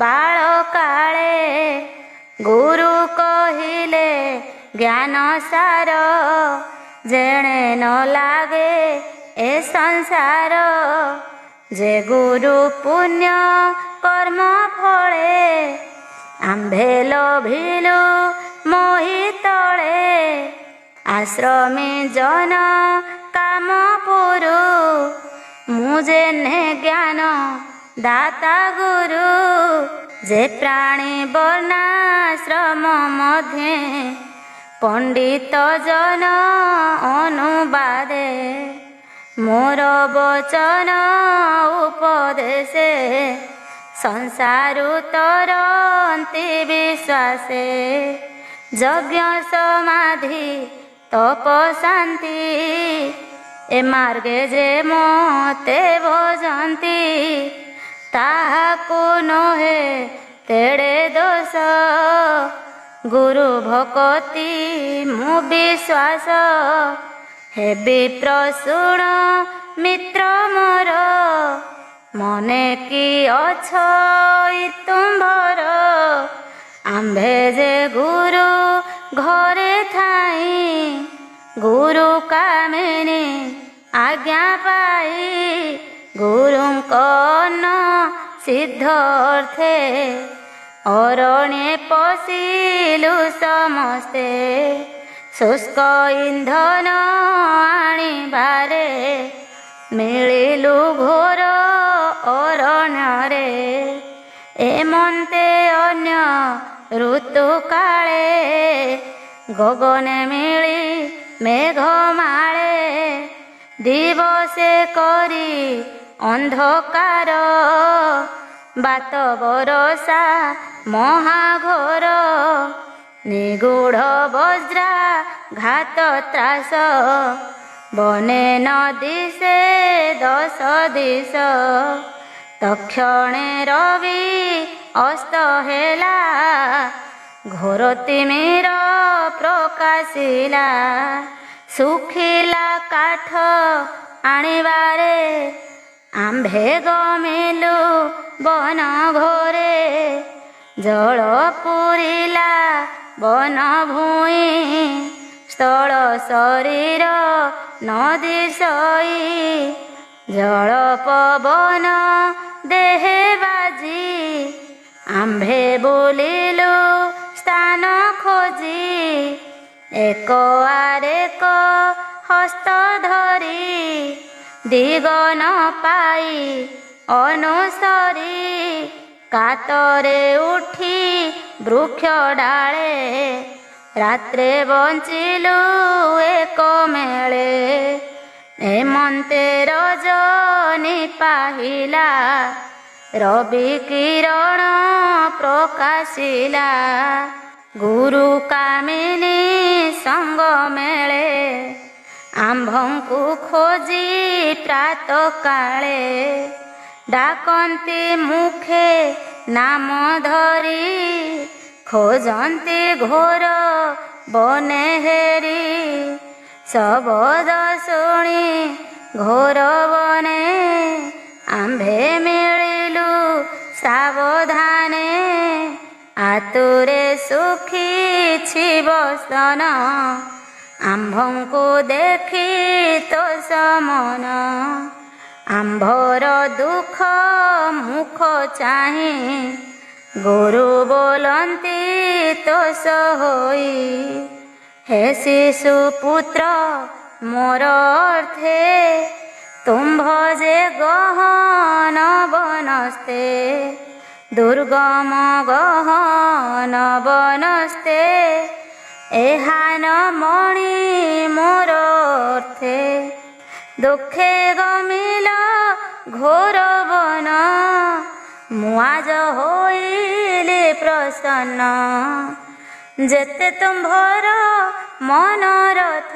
ବାଳ କାଳେ ଗୁରୁ କହିଲେ ଜ୍ଞାନ ସାର ଯେଣେ ନ ଲାଗେ ଏ ସଂସାର ଯେ ଗୁରୁ ପୁଣ୍ୟ କର୍ମ ଫଳେ ଆମ୍ଭେ ଲୋଭିଲୁ ମୋହି ତଳେ ଆଶ୍ରମୀ ଜନ କାମ ପୁରୁ ମୁଁ ଯେନେ ଜ୍ଞାନ ଦାତା ଗୁରୁ ଯେ ପ୍ରାଣୀ ବର୍ଣ୍ଣାଶ୍ରମ ମଧ୍ୟେ ପଣ୍ଡିତ ଜନ ଅନୁବାଦେ ମୋର ବଚନ ଉପଦେଶେ ସଂସାରୁ ତରନ୍ତି ବିଶ୍ୱାସେ ଯଜ୍ଞ ସମାଧି ତପ ଶାନ୍ତି ଏ ମାର୍ଗେ ଯେ ମୋତେ ଭଜନ୍ତି ତାହାକୁ ନୁହେଁ ତେଡ଼େ ଦୋଷ। ଗୁରୁ ଭକତି ମୁଁ ବିଶ୍ୱାସ, ହେବି ପ୍ରଶୁଣ ମିତ୍ର ମୋର। ମନେ କି ଅଛ ତୁମ୍ଭର, ଆମ୍ଭେ ଯେ ଗୁରୁ ଘରେ ଥାଇ। ଗୁରୁ କାମିନୀ ଆଜ୍ଞା ପାଇ, ଗୁରୁଙ୍କ ଅନ୍ନ ସିଦ୍ଧ ଅର୍ଥେ। ଅରଣ୍ୟେ ପଶିଲୁ ସମସ୍ତେ, ଶୁଷ୍କ ଇନ୍ଧନ ଆଣିବାରେ। ମିଳିଲୁ ଘୋର ଅରଣ୍ୟରେ, ଏମନ୍ତେ ଅନ୍ୟ ଋତୁ କାଳେ। ଗଗନେ ମିଳି ମେଘମାଳେ, ଦିବସେ କରି ଅନ୍ଧକାର। ବାତ ବରଷା ମହାଘୋର, ନିଗୂଢ଼ ବଜ୍ରା ଘାତ ତ୍ରାସ। ବନେ ନଦୀ ସେ ଦଶ ଦିଶ, ତକ୍ଷଣେ ରବି ଅସ୍ତ ହେଲା। ଘୋର ତିମିର ପ୍ରକାଶିଲା, ଶୁଖିଲା କାଠ ଆଣିବାରେ। ଆମ୍ଭେ ଗମିଲୁ ବନ ଘୋରେ, ଜଳ ପୂରିଲା ବନ ଭୂଇଁ। ସ୍ଥଳ ଶରୀର ନଦୀ ସଇ, ଜଳ ପବନ ଦେହେ ବାଜି। ଆମ୍ଭେ ବୁଲିଲୁ ସ୍ଥାନ ଖୋଜି, ଏକ ଆରେକ ହସ୍ତ ଧରି। ଦିଗ ନ ପାଇ ଅନୁସରି, କାତରେ ଉଠି ବୃକ୍ଷ ଡାଳେ। ରାତ୍ରେ ବଞ୍ଚିଲୁ ଏକ ମେଳେ, ଏମନ୍ତେ ରଜନୀ ପାହିଲା। ରବି କିରଣ ପ୍ରକାଶିଲା, ଗୁରୁ କାମିନୀ ସଙ୍ଗ ମେଳେ। ଆମ୍ଭଙ୍କୁ ଖୋଜି ପ୍ରାତ କାଳେ, ଡାକନ୍ତି ମୁଖେ ନାମ ଧରି। ଖୋଜନ୍ତି ଘୋର ବନେ ହେରି, ଶବଦ ଶୁଣି ଘୋର ବନେ। ଆମ୍ଭେ ମିଳିଲୁ ସାବଧାନେ, ଆତୁରେ ଶୁଖିଛି ବସନ। ଆମ୍ଭଙ୍କୁ ଦେଖି ତୋଷ ମନ, ଆମ୍ଭର ଦୁଃଖ ମୁଖ ଚାହିଁ। ଗୁରୁ ବୋଲନ୍ତି ତୋଷ ହୋଇ, ହେ ଶିଶୁ ପୁତ୍ର ମୋର ଅର୍ଥେ। ତୁମ୍ଭ ଯେ ଗହନ ବନସ୍ତେ, ଦୁର୍ଗମ ଗହନ ବନସ୍ତେ। ଏହା ନ ମଣି ମୋର ଅର୍ଥେ, ଦୁଃଖେ ଗମିଲ ଘୋର ବନ। ମୁଁ ଆଜ ହୋଇଲି ପ୍ରସନ୍ନ, ଯେତେ ତୁମ୍ଭର ମନୋରଥ।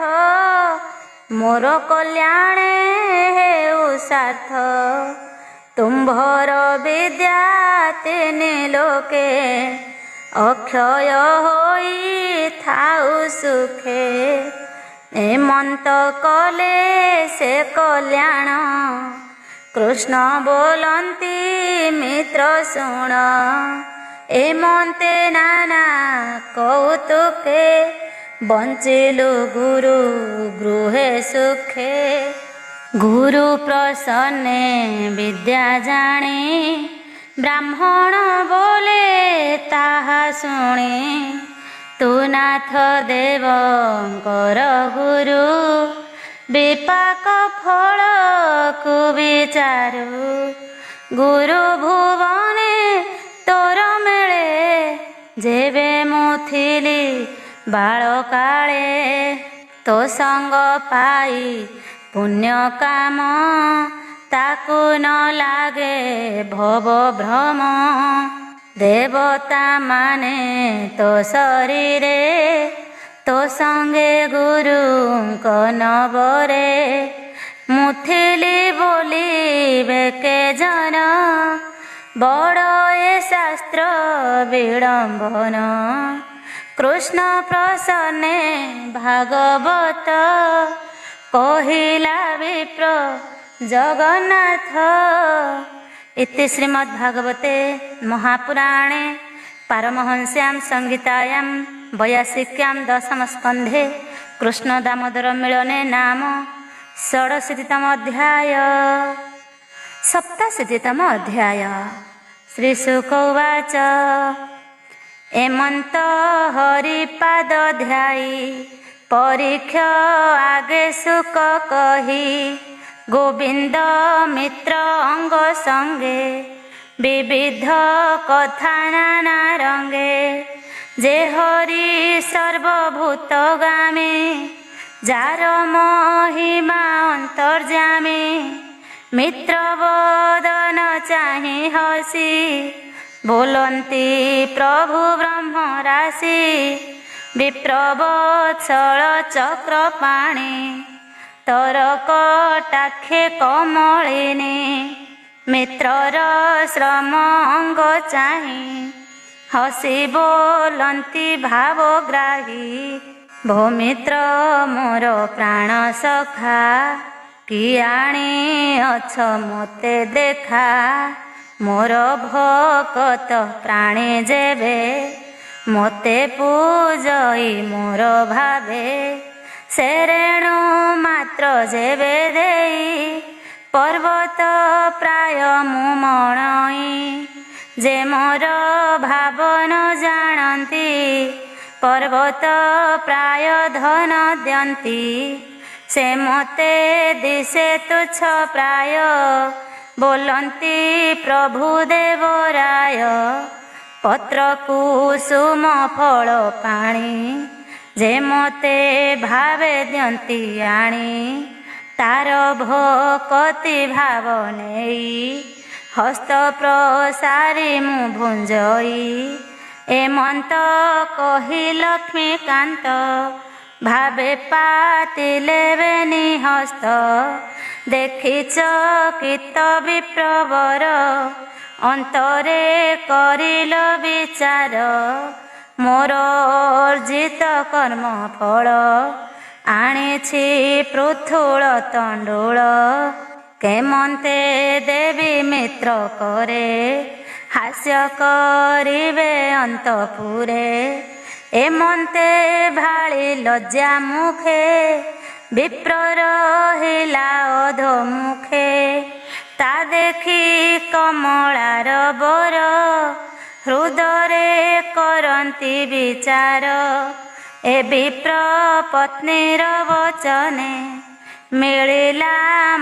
ମୋର କଲ୍ୟାଣେ ହେଉ ସାର୍ଥ, ତୁମ୍ଭର ବିଦ୍ୟା ତିନି ଲୋକେ। ଅକ୍ଷୟ ହୋଇ ଥାଉ ସୁଖେ, ଏମନ୍ତ କଲେ ସେ କଲ୍ୟାଣ। କୃଷ୍ଣ ବୋଲନ୍ତି ମିତ୍ର ଶୁଣ, ଏମନ୍ତେ ନାନା କୌତୁକେ। ବଞ୍ଚିଲୁ ଗୁରୁ ଗୃହେ ସୁଖେ, ଗୁରୁ ପ୍ରସନ୍ନେ ବିଦ୍ୟା ଜାଣି। ବ୍ରାହ୍ମଣ ବୋଲେ ତାହା ଶୁଣି, ତୁ ନାଥ ଦେବଙ୍କର ଗୁରୁ। ବିପାକ ଫଳକୁ ବିଚାରୁ, ଗୁରୁ ଭୁବନେ ତୋର ମିଳେ। ଯେବେ ମୁଁ ଥିଲି ବାଳକାଳେ, ତୋ ସଙ୍ଗ ପାଇ ପୁଣ୍ୟ କାମ। ତାକୁ ନ ଲାଗେ ଭବ ଭ୍ରମ, ଦେବତା ମାନେ ତୋ ଶରୀରେ। ତୋ ସଙ୍ଗେ ଗୁରୁଙ୍କ ନବରେ, ମୁଁ ଥିଲି ବୋଲି ବେକେ ଜନ। ବଡ଼ ଏ ଶାସ୍ତ୍ର ବିଡ଼ମ୍ବନ। କୃଷ୍ଣ ପ୍ରସନ୍ନେ ଭାଗବତ, କହିଲା ବିପ୍ର ଜଗନ୍ନାଥ। ଇତି ଶ୍ରୀମଦ୍ଭାଗବତେ ମହାପୁରାଣେ ପାରମହଂସ୍ୟାଂ ସଂହିତାୟାं ବୈୟାସିକ୍ୟାं ଦଶମସ୍କନ୍ଧେ କୃଷ୍ଣ ଦାମୋଦର ମିଳନେ ନାମ ଷୋଡ଼ଶୀତିତମ ଅଧ୍ୟାୟ। ସପ୍ତାଶୀତିତମ ଅଧ୍ୟାୟ। ଶ୍ରୀଶୁକ ଉବାଚ ଏମନ୍ତ ହରିପାଦ ଧ୍ୟାଇ ପରୀକ୍ଷ ଆଗେ ସୁକ କହି ଗୋବିନ୍ଦ ମିତ୍ର ଅଙ୍ଗ ସଙ୍ଗେ ବିବିଧ କଥା ନାନା ରଙ୍ଗେ। ଯେ ହରି ସର୍ବଭୂତଗାମୀ ଯାର ମହିମା ଅନ୍ତର୍ଯାମୀ ମିତ୍ର ବଦନ ଚାହିଁ ହସି ବୋଲନ୍ତି ପ୍ରଭୁ ବ୍ରହ୍ମ ରାଶି। ବିପ୍ରବତ୍ସଳ ଚକ୍ରପାଣି ତର କଟାକ୍ଷେ କମଳିନୀ ମିତ୍ରର ଶ୍ରମ ଅଙ୍ଗ ଚାହିଁ ହସି ବୋଲନ୍ତି ଭାବଗ୍ରାହୀ। ଭୂମିତ୍ର ମୋର ପ୍ରାଣ ସଖା କି ଆଣି ଅଛ ମୋତେ ଦେଖା। ମୋର ଭକତ ପ୍ରାଣୀ ଯେବେ ମୋତେ ପୂଜଇ ମୋର ଭାବେ। ସେ ରେଣୁ ମାତ୍ର ଯେବେ ଦେଇ ପର୍ବତ ପ୍ରାୟ ମୁଁ ମଣଇ। ଯେ ମୋର ଭାବନ ଜାଣନ୍ତି ପର୍ବତ ପ୍ରାୟ ଧନ ଦିଅନ୍ତି। ସେ ମୋତେ ଦିଶେ ତୁଚ୍ଛ ପ୍ରାୟ ବୋଲନ୍ତି ପ୍ରଭୁ ଦେବରାୟ। ପତ୍ର କୁସୁମ ଫଳ ପାଣି ଯେ ମୋତେ ଭାବେ ଦିଅନ୍ତି ଆଣି। ତାର ଭକତି ଭାବ ନେଇ ହସ୍ତ ପ୍ରସାରି ମୁଁ ଭୁଞ୍ଜଇ। ଏମନ୍ତ କହି ଲକ୍ଷ୍ମୀକାନ୍ତ ଭାବେ ପାତିଲେ ବେନି ହସ୍ତ। ଦେଖି ଚକିତ ବିପ୍ରବର ଅନ୍ତରେ କରିଲ ବିଚାର। ମୋର ଅର୍ଜିତ କର୍ମ ଫଳ ଆଣିଛି ପୃଥୁଳ ତଣ୍ଡୁଳ। କେମନ୍ତେ ଦେବୀ ମିତ୍ର କରେ ହାସ୍ୟ କରିବେ ଅନ୍ତପୁରେ। ଏମନ୍ତେ ଭାଳି ଲଜ୍ଜା ମୁଖେ ବିପ୍ର ରହିଲା ଅଧୋମୁଖେ। ତା ଦେଖି କମଳାର ବର ହୃଦୟରେ କରନ୍ତି ବିଚାର। ଏ ବିପ୍ର ପତ୍ନୀର ବଚନେ ମିଳିଲା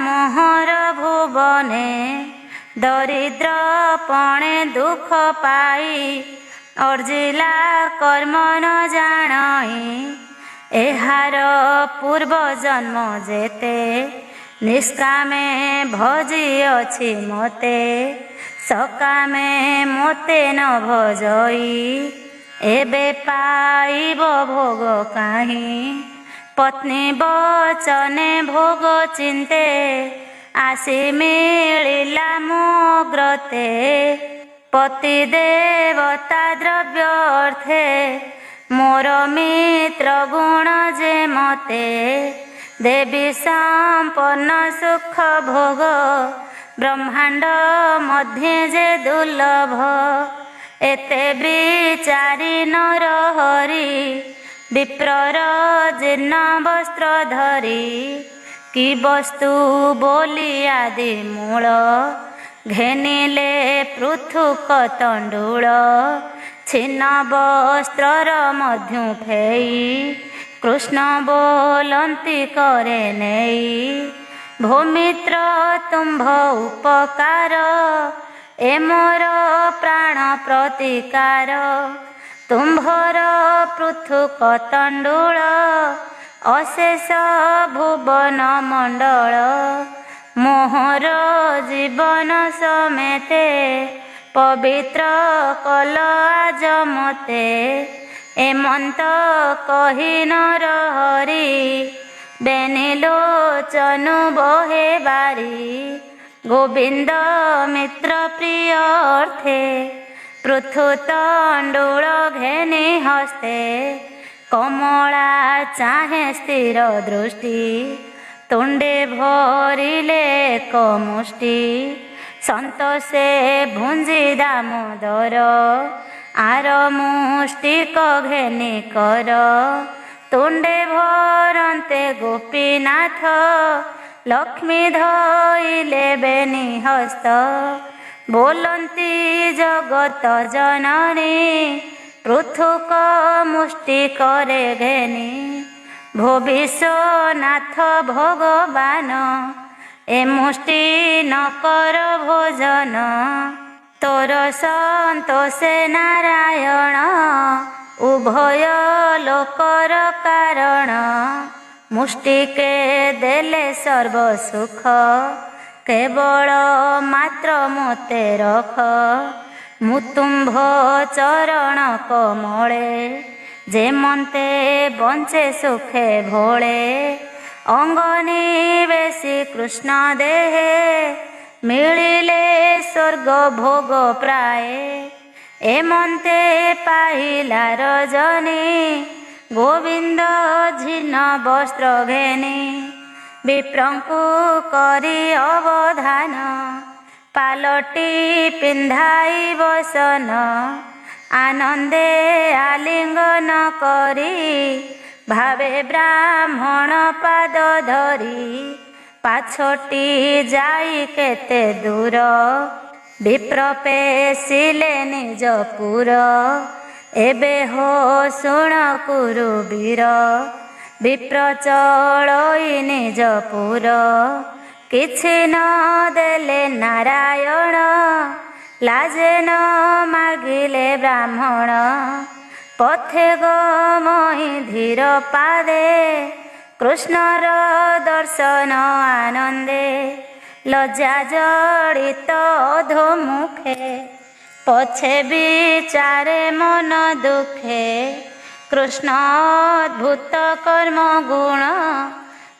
ମୋହର ଭୁବନେ। ଦରିଦ୍ର ପଣେ ଦୁଃଖ ପାଇ ଅର୍ଜିଲା କର୍ମ ନ ଜାଣଇ। ଏହାର ପୂର୍ବ ଜନ୍ମ ଯେତେ ନିଷ୍କାମେ ଭଜି ଅଛି ମୋତେ। ସକାମେ ମୋତେ ନ ଭଜଇ ଏବେ ପାଇବ ଭୋଗ କାହିଁ। ପତ୍ନୀ ବଚନେ ଭୋଗ ଚିନ୍ତେ ଆସି ମିଳିଲା ମୋ ଗ୍ରତେ। ପତି ଦେବତା ଦ୍ରବ୍ୟ ଅର୍ଥେ ମୋର ମିତ୍ର ଗୁଣ ଯେ ମତେ। ଦେବୀ ସମ୍ପନ୍ନ ସୁଖ ଭୋଗ ବ୍ରହ୍ମାଣ୍ଡ ମଧ୍ୟେ ଯେ ଦୁର୍ଲଭ। ଏତେ ବିଚାରି ନର ହରି ବିପ୍ରର ଜୀର୍ଣ୍ଣ ବସ୍ତ୍ର ଧରି। କି ବସ୍ତୁ ବୋଲି ଆଦି ମୂଳ ଘେନିଲେ ପୃଥୁକ ତଣ୍ଡୁଳ। ଛିନ୍ନ ବସ୍ତ୍ରର ମଧ୍ୟୁ ଫେଇ କୃଷ୍ଣ ବୋଲନ୍ତି କରେ ନେଇ। ଭୂମିତ୍ର ତୁମ୍ଭ ଉପକାର ଏ ମୋର ପ୍ରାଣ ପ୍ରତିକାର। ତୁମ୍ଭର ପୃଥୁକ ତଣ୍ଡୁଳ ଅଶେଷ ଭୁବନ ମଣ୍ଡଳ। ମୋହର ଜୀବନ ସಮೇତେ ପବିତ୍ର କଲ ଆଜ ମତେ। ଏମନ୍ତ କହି ନର ହରି ବେନି ଲୋଚନୁ ବହେ ବାରି। ଗୋବିନ୍ଦ ମିତ୍ର ପ୍ରିୟ ଅର୍ଥେ ପୃଥୁ ତଣ୍ଡୁଳ ଘେନି ହସ୍ତେ କମଳା ଚାହେଁ ସ୍ଥିର ଦୃଷ୍ଟି ତୁଣ୍ଡେ ଭରିଲେ କମୁଷ୍ଟି ସନ୍ତୋଷେ ଭୁଞ୍ଜି ଦାମୋଦର ଆର ମୁଷ୍ଟିକ ଘେନି କର ତୁଣ୍ଡେ ଭରନ୍ତେ ଗୋପୀନାଥ ଲକ୍ଷ୍ମୀ ଧଇଲେ ବେନି ହସ୍ତ ବୋଲନ୍ତି ଜଗତ ଜନନୀ ପୃଥୁକ ମୁଷ୍ଟି କରେ ଘେନି ଭବିଶ୍ୱନାଥ ଭଗବାନ ଏ ମୁଷ୍ଟି ନ କର ଭୋଜନ ତୋର ସନ୍ତୋଷେ ନାରାୟଣ ଉଭୟ ଲୋକର କାରଣ ମୁଷ୍ଟିକେ ଦେଲେ ସର୍ବ ସୁଖ କେବଳ ମାତ୍ର ମୋତେ ରଖ ମୁଁ ତୁମ୍ଭ ଚରଣ କମଳେ ଯେମନ୍ତେ ବଞ୍ଚେ ସୁଖେ ଭୋଳେ ଅଙ୍ଗନି ବେଶୀ କୃଷ୍ଣ ଦେହେ ମିଳିଲେ ସ୍ୱର୍ଗ ଭୋଗ ପ୍ରାୟ ଏମନ୍ତେ ପାଇଲା ରଜନୀ ଗୋବିନ୍ଦ ଝିନ ବସ୍ତ୍ର ଘେନି ବିପ୍ରଙ୍କୁ କରି ଅବଧାନ ପାଲଟି ପିନ୍ଧାଇ ବସନ ଆନନ୍ଦେ ଆଲିଙ୍ଗନ କରି ଭାବେ ବ୍ରାହ୍ମଣ ପାଦ ଧରି ପାଛୋଟି ଯାଇ କେତେ ଦୂର ବିପ୍ର ପେଶିଲେ ନିଜ ପୁର ଏବେ ହୋ ଶୁଣ କୁରୁ ବୀର ବିପ୍ର ଚଳଇ ନିଜ ପୁର କିଛି ନ ଦେଲେ ନାରାୟଣ ଲାଜେ ନ ମାଗିଲେ ବ୍ରାହ୍ମଣ ପଥେ ଗମଇ ଧୀର ପାଦେ କୃଷ୍ଣର ଦର୍ଶନ ଆନନ୍ଦେ ଲଜ୍ଜା ଜଡ଼ିତ ଅଧୋମୁଖେ ପଛେ ବିଚାରେ ମନ ଦୁଃଖେ କୃଷ୍ଣ ଅଦ୍ଭୁତ କର୍ମ ଗୁଣ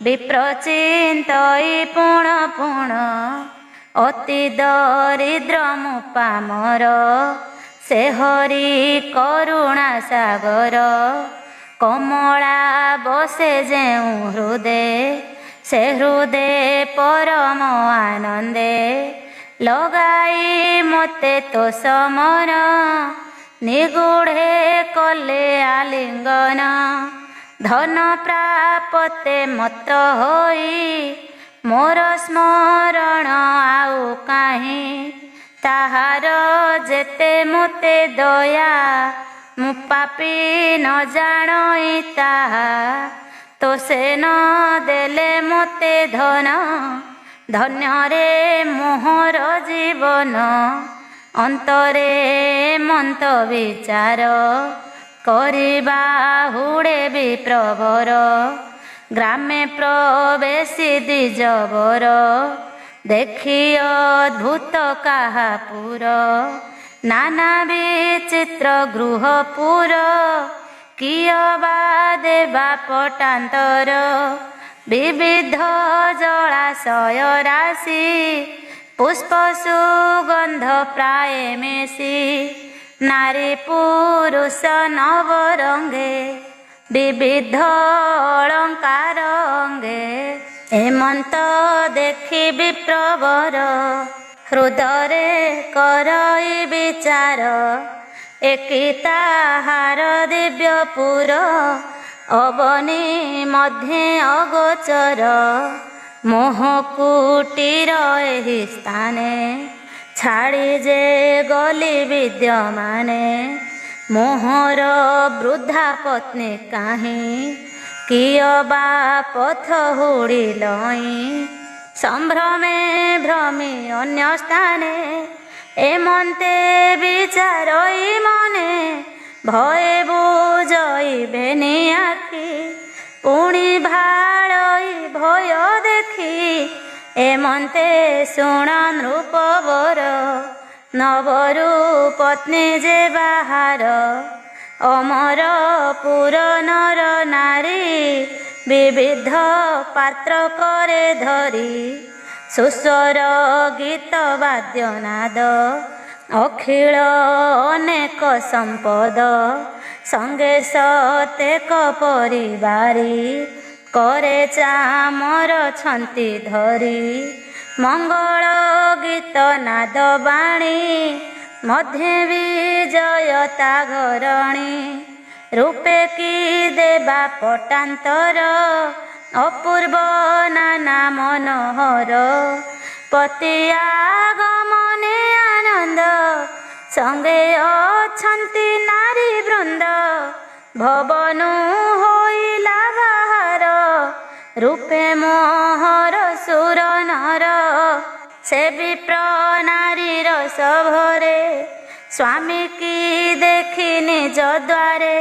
ବିପ୍ର ଚିନ୍ତଇ ପୁଣ ପୁଣ ଅତି ଦରିଦ୍ର ମୁଁ ପାମର ସେ ହରି କରୁଣା ସାଗର କମଳା ବସେ ଯେଉଁ ହୃଦେ ସେ ହୃଦେ ପରମ ଆନନ୍ଦେ ଲଗାଇ ମୋତେ ତୋ ସମନ ନିଗୁଢ଼େ କଲେ ଆଲିଙ୍ଗନ ଧନ ପ୍ରାପତେ ମତ ହୋଇ ମୋର ସ୍ମରଣ ଆଉ କାହିଁ ତାହାର ଯେତେ ମୋତେ ଦୟା ମୁଁ ପାପି ନ ଜାଣଇ ତାହା ତ ସେ ନ ଦେଲେ ମୋତେ ଧନ ଧନ୍ୟରେ ମୋହର ଜୀବନ ଅନ୍ତରେ ମନ୍ତ ବିଚାର କରିବା ହୁଡ଼େ ବିପ୍ରବର ଗ୍ରାମେ ପ୍ରବେଶି ଦ୍ୱିଜବର ଦେଖି ଅଦ୍ଭୁତ କାହାପୁର ନାନା ବିଚିତ୍ର ଗୃହପୁର କିୟ ବା ଦେବା ପଟାନ୍ତର ବିବିଧ ଜଳାଶୟ ରାଶି ପୁଷ୍ପ ସୁଗନ୍ଧ ପ୍ରାୟ ମିଶି ନାରୀ ପୁରୁଷ ନବରଙ୍ଗେ ବିବିଧ ଅଳଙ୍କାର ଅଙ୍ଗେ ହେମନ୍ତ ଦେଖି ବିପ୍ରବର ହୃଦୟରେ କରଇ ବିଚାର ଏକି ତାହାର ଦିବ୍ୟପୁର ଅବନୀ ମଧ୍ୟେ ଅଗୋଚର ମୋହ କୁଟୀର ଏହି ସ୍ଥାନେ ଛାଡ଼ି ଯେ ଗଲି ବିଦ୍ୟମାନେ ମୋହର ବୃଦ୍ଧା ପତ୍ନୀ କାହିଁ କିୟ ବା ପଥ ହୁଡ଼ିଲଇଁ ସମ୍ଭ୍ରମେ ଭ୍ରମି ଅନ୍ୟ ସ୍ଥାନେ ଏମନ୍ତେ ବିଚାରଇ ମନେ ଭୟ ବୁଝଇବେନି ଆଖି ପୁଣି ଭାଳଇ ଭୟ ଦେଖି ଏମନ୍ତେ ଶୁଣ ନୃପବର ନବରୁ ପତ୍ନୀ ଯେ ବାହାର ଅମର ପୁର ନର ନାରୀ ବିବିଧ ପାତ୍ର କରେ ଧରି ସୁସ୍ୱର ଗୀତ ବାଦ୍ୟନାଦ ଅଖିଳ ଅନେକ ସମ୍ପଦ ସଙ୍ଗେ ସତେକ ପରିବାରୀ କରେ ଚାମର ଛନ୍ତି ଧରି ମଙ୍ଗଳ ଗୀତ ନାଦ ବାଣୀ ମଧ୍ୟେ ବିଜୟତା ଘରଣୀ ରୂପେ କି ଦେବା ପଟାନ୍ତର ଅପୂର୍ବ ନାନା ମନୋହର ପତି ଆଗମନେ ଆନନ୍ଦ ସଙ୍ଗେ ଅଛନ୍ତି ନାରୀ ବୃନ୍ଦ ଭବନୁ ହୋଇଲା ବାହାର ରୂପେ ମୋହର ସୁର ନର ସେ ବିପ୍ର ନାରୀର ସଭରେ ସ୍ୱାମୀ କି ଦେଖି ନିଜ ଦ୍ୱାରେ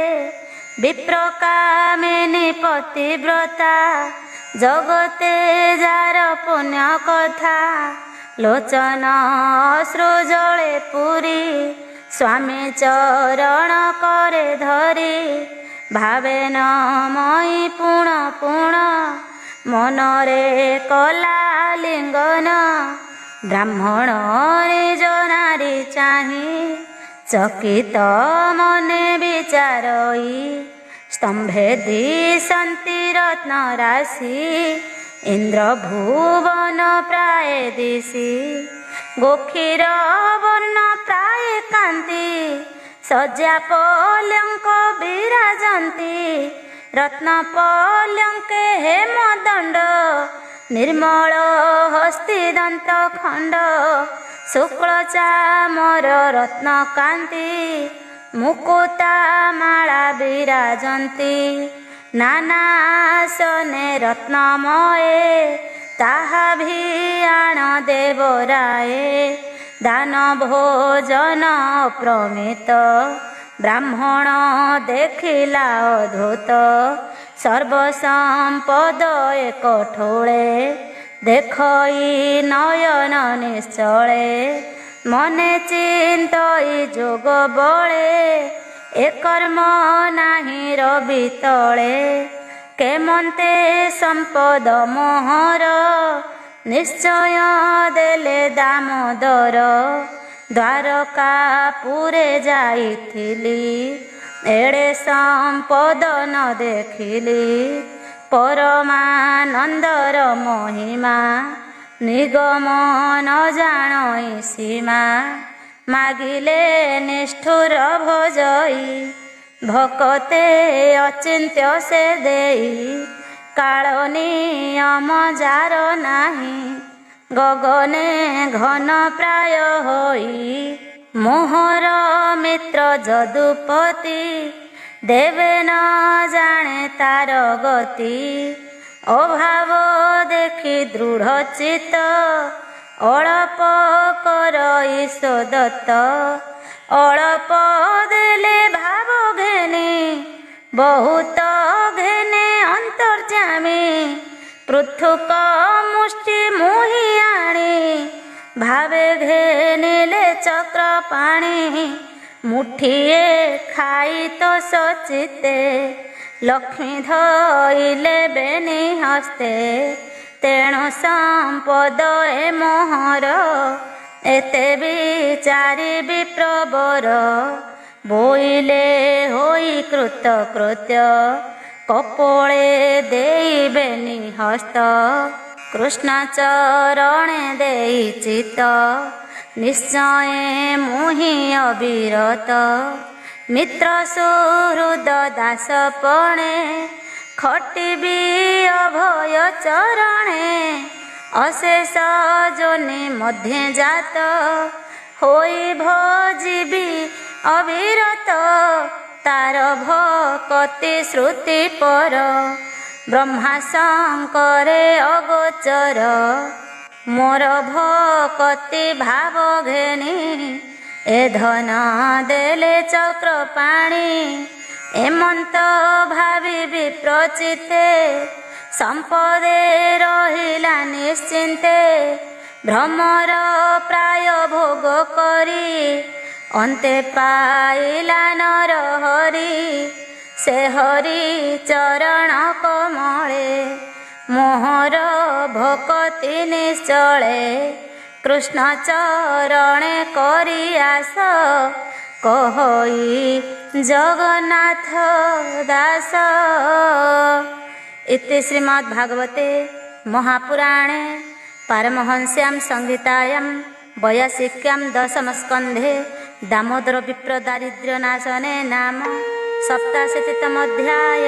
ବିପ୍ର କାମିନୀ ପତିବ୍ରତା ଜଗତେ ଯାର ପୁଣ୍ୟ କଥା ଲୋଚନ ଅଶ୍ରୁ ଜଳେ ପୁରୀ ସ୍ୱାମୀ ଚରଣ କରେ ଧରି ଭାବେ ନ ମଇ ପୁଣ ପୁଣ ମନରେ କଲା ଲିଙ୍ଗନ ବ୍ରାହ୍ମଣ ନିଜ ନାରୀ ଚାହିଁ ଚକିତ ମନେ ବିଚାରଇ ସ୍ତମ୍ଭେ ଦିଶନ୍ତି ରତ୍ନ ରାଶି ଇନ୍ଦ୍ର ଭୁବନ ପ୍ରାୟ ଦିଶି ଗୋକ୍ଷୀର ବର୍ଣ୍ଣ ପ୍ରାୟ କାନ୍ତି ସଜ୍ଜା ପଲ୍ୟଙ୍କ ବିରାଜନ୍ତି ରତ୍ନ ପଲ୍ୟଙ୍କେ ହେମଦଣ୍ଡ ନିର୍ମଳ ହସ୍ତି ଦନ୍ତ ଖଣ୍ଡ ଶୁକ୍ଳ ଚାମର ରତ୍ନ କାନ୍ତି ମୁକୁତା ମାଳା ବିରାଜନ୍ତି ନାନା ଆସନେ ରତ୍ନମୟେ ତାହା ଭିଆଣ ଦେବରାଏ ଦାନ ଭୋଜନ ପ୍ରମିତ ବ୍ରାହ୍ମଣ ଦେଖିଲା ଅଦ୍ଭୁତ ସର୍ବସମ୍ପଦ ଏକ ଠୋଳେ ଦେଖଇ ନୟନ ନିଶ୍ଚଳେ ମନେ ଚିନ୍ତଇ ଯୋଗ ବଳେ ଏ କର୍ମ ନାହିଁ ରବି ତଳେ କେମନ୍ତେ ସମ୍ପଦ ମୋହର ନିଶ୍ଚୟ ଦେଲେ ଦାମୋଦର ଦ୍ୱାରକାପୁରେ ଯାଇଥିଲି ଏଡ଼େ ସମ୍ପଦ ନ ଦେଖିଲି ପରମାନନ୍ଦର ମହିମା ନିଗମ ନ ଜାଣଇ ସୀମା ମାଗିଲେ ନିଷ୍ଠୁର ଭଜଇ ଭକତେ ଅଚିନ୍ତ୍ୟ ସେ ଦେଇ କାଳ ନିୟମ ଯାର ନାହିଁ ଗଗନେ ଘନ ପ୍ରାୟ ହୋଇ ମୋହର ମିତ୍ର ଯଦୁପତି ଦେବେ ନ ଜାଣେ ତାର ଗତି ଅଭାବ ଦେଖି ଦୃଢ଼ ଚିତ୍ତ ଅଳପ କରଇ ସୋଦତ୍ତ ଅଳପ ଦେଲେ ଭାବ ଘେନି ବହୁତ ଘେନେ ଅନ୍ତର୍ଯାମୀ ପୃଥୁକ ମୁଷ୍ଟି ମୁହି ଆଣି ଭାବେ ଘେନିଲେ ଚକ୍ର ପାଣି ମୁଠିଏ ଖାଇ ତ ସଚିତେ ଲକ୍ଷ୍ମୀ ଧଇଲେ ବେନି ହସ୍ତେ ତେଣୁ ସମ୍ପଦ ଏ ମୋହର ଏତେ ବିଚାରି ବିପ୍ରବର ବୋଇଲେ ହୋଇ କୃତକୃତ୍ୟ କପୋଳେ ଦେଇବେନି ହସ୍ତ କୃଷ୍ଣ ଚରଣେ ଦେଇ ଚିତ ନିଶ୍ଚୟ ମୁହିଁ ଅବିରତ ମିତ୍ର ସୁହୃଦ ଦାସ ପଣେ ଖଟିବି ଅଭୟ ଚରଣେ ଅଶେଷ ଯୋନି ମଧ୍ୟେ ଜାତ ହୋଇ ଭଜିବି ଅବିରତ ତାର ଭକତି ଶ୍ରୁତି ପର ବ୍ରହ୍ମା ଶଙ୍କରେ ଅଗୋଚର ମୋର ଭକତି ଭାବ ଘେନି ଏ ଧନ ଦେଲେ ଚକ୍ର ପାଣି ଏମନ୍ତ ଭାବିବି ପ୍ରଚିତେ ସମ୍ପଦେ ରହିଲା ନିଶ୍ଚିନ୍ତେ ଭ୍ରମର ପ୍ରାୟ ଭୋଗ କରି ଅନ୍ତେ ପାଇଲା ନର ହରି ସେ ହରି ଚରଣ କମଳେ ମୋହର ଭକତି ନିଶ୍ଚଳେ कृष्ण चरणे करि आस कहि जगन्नाथ दास। इति श्रीमद्भागवते महापुराणे पारमहंस्यां संहितायां वैयासिक्यां दशमस्कन्धे दामोदर विप्र दारिद्र्यनाशने नाम 87तमोऽध्याय।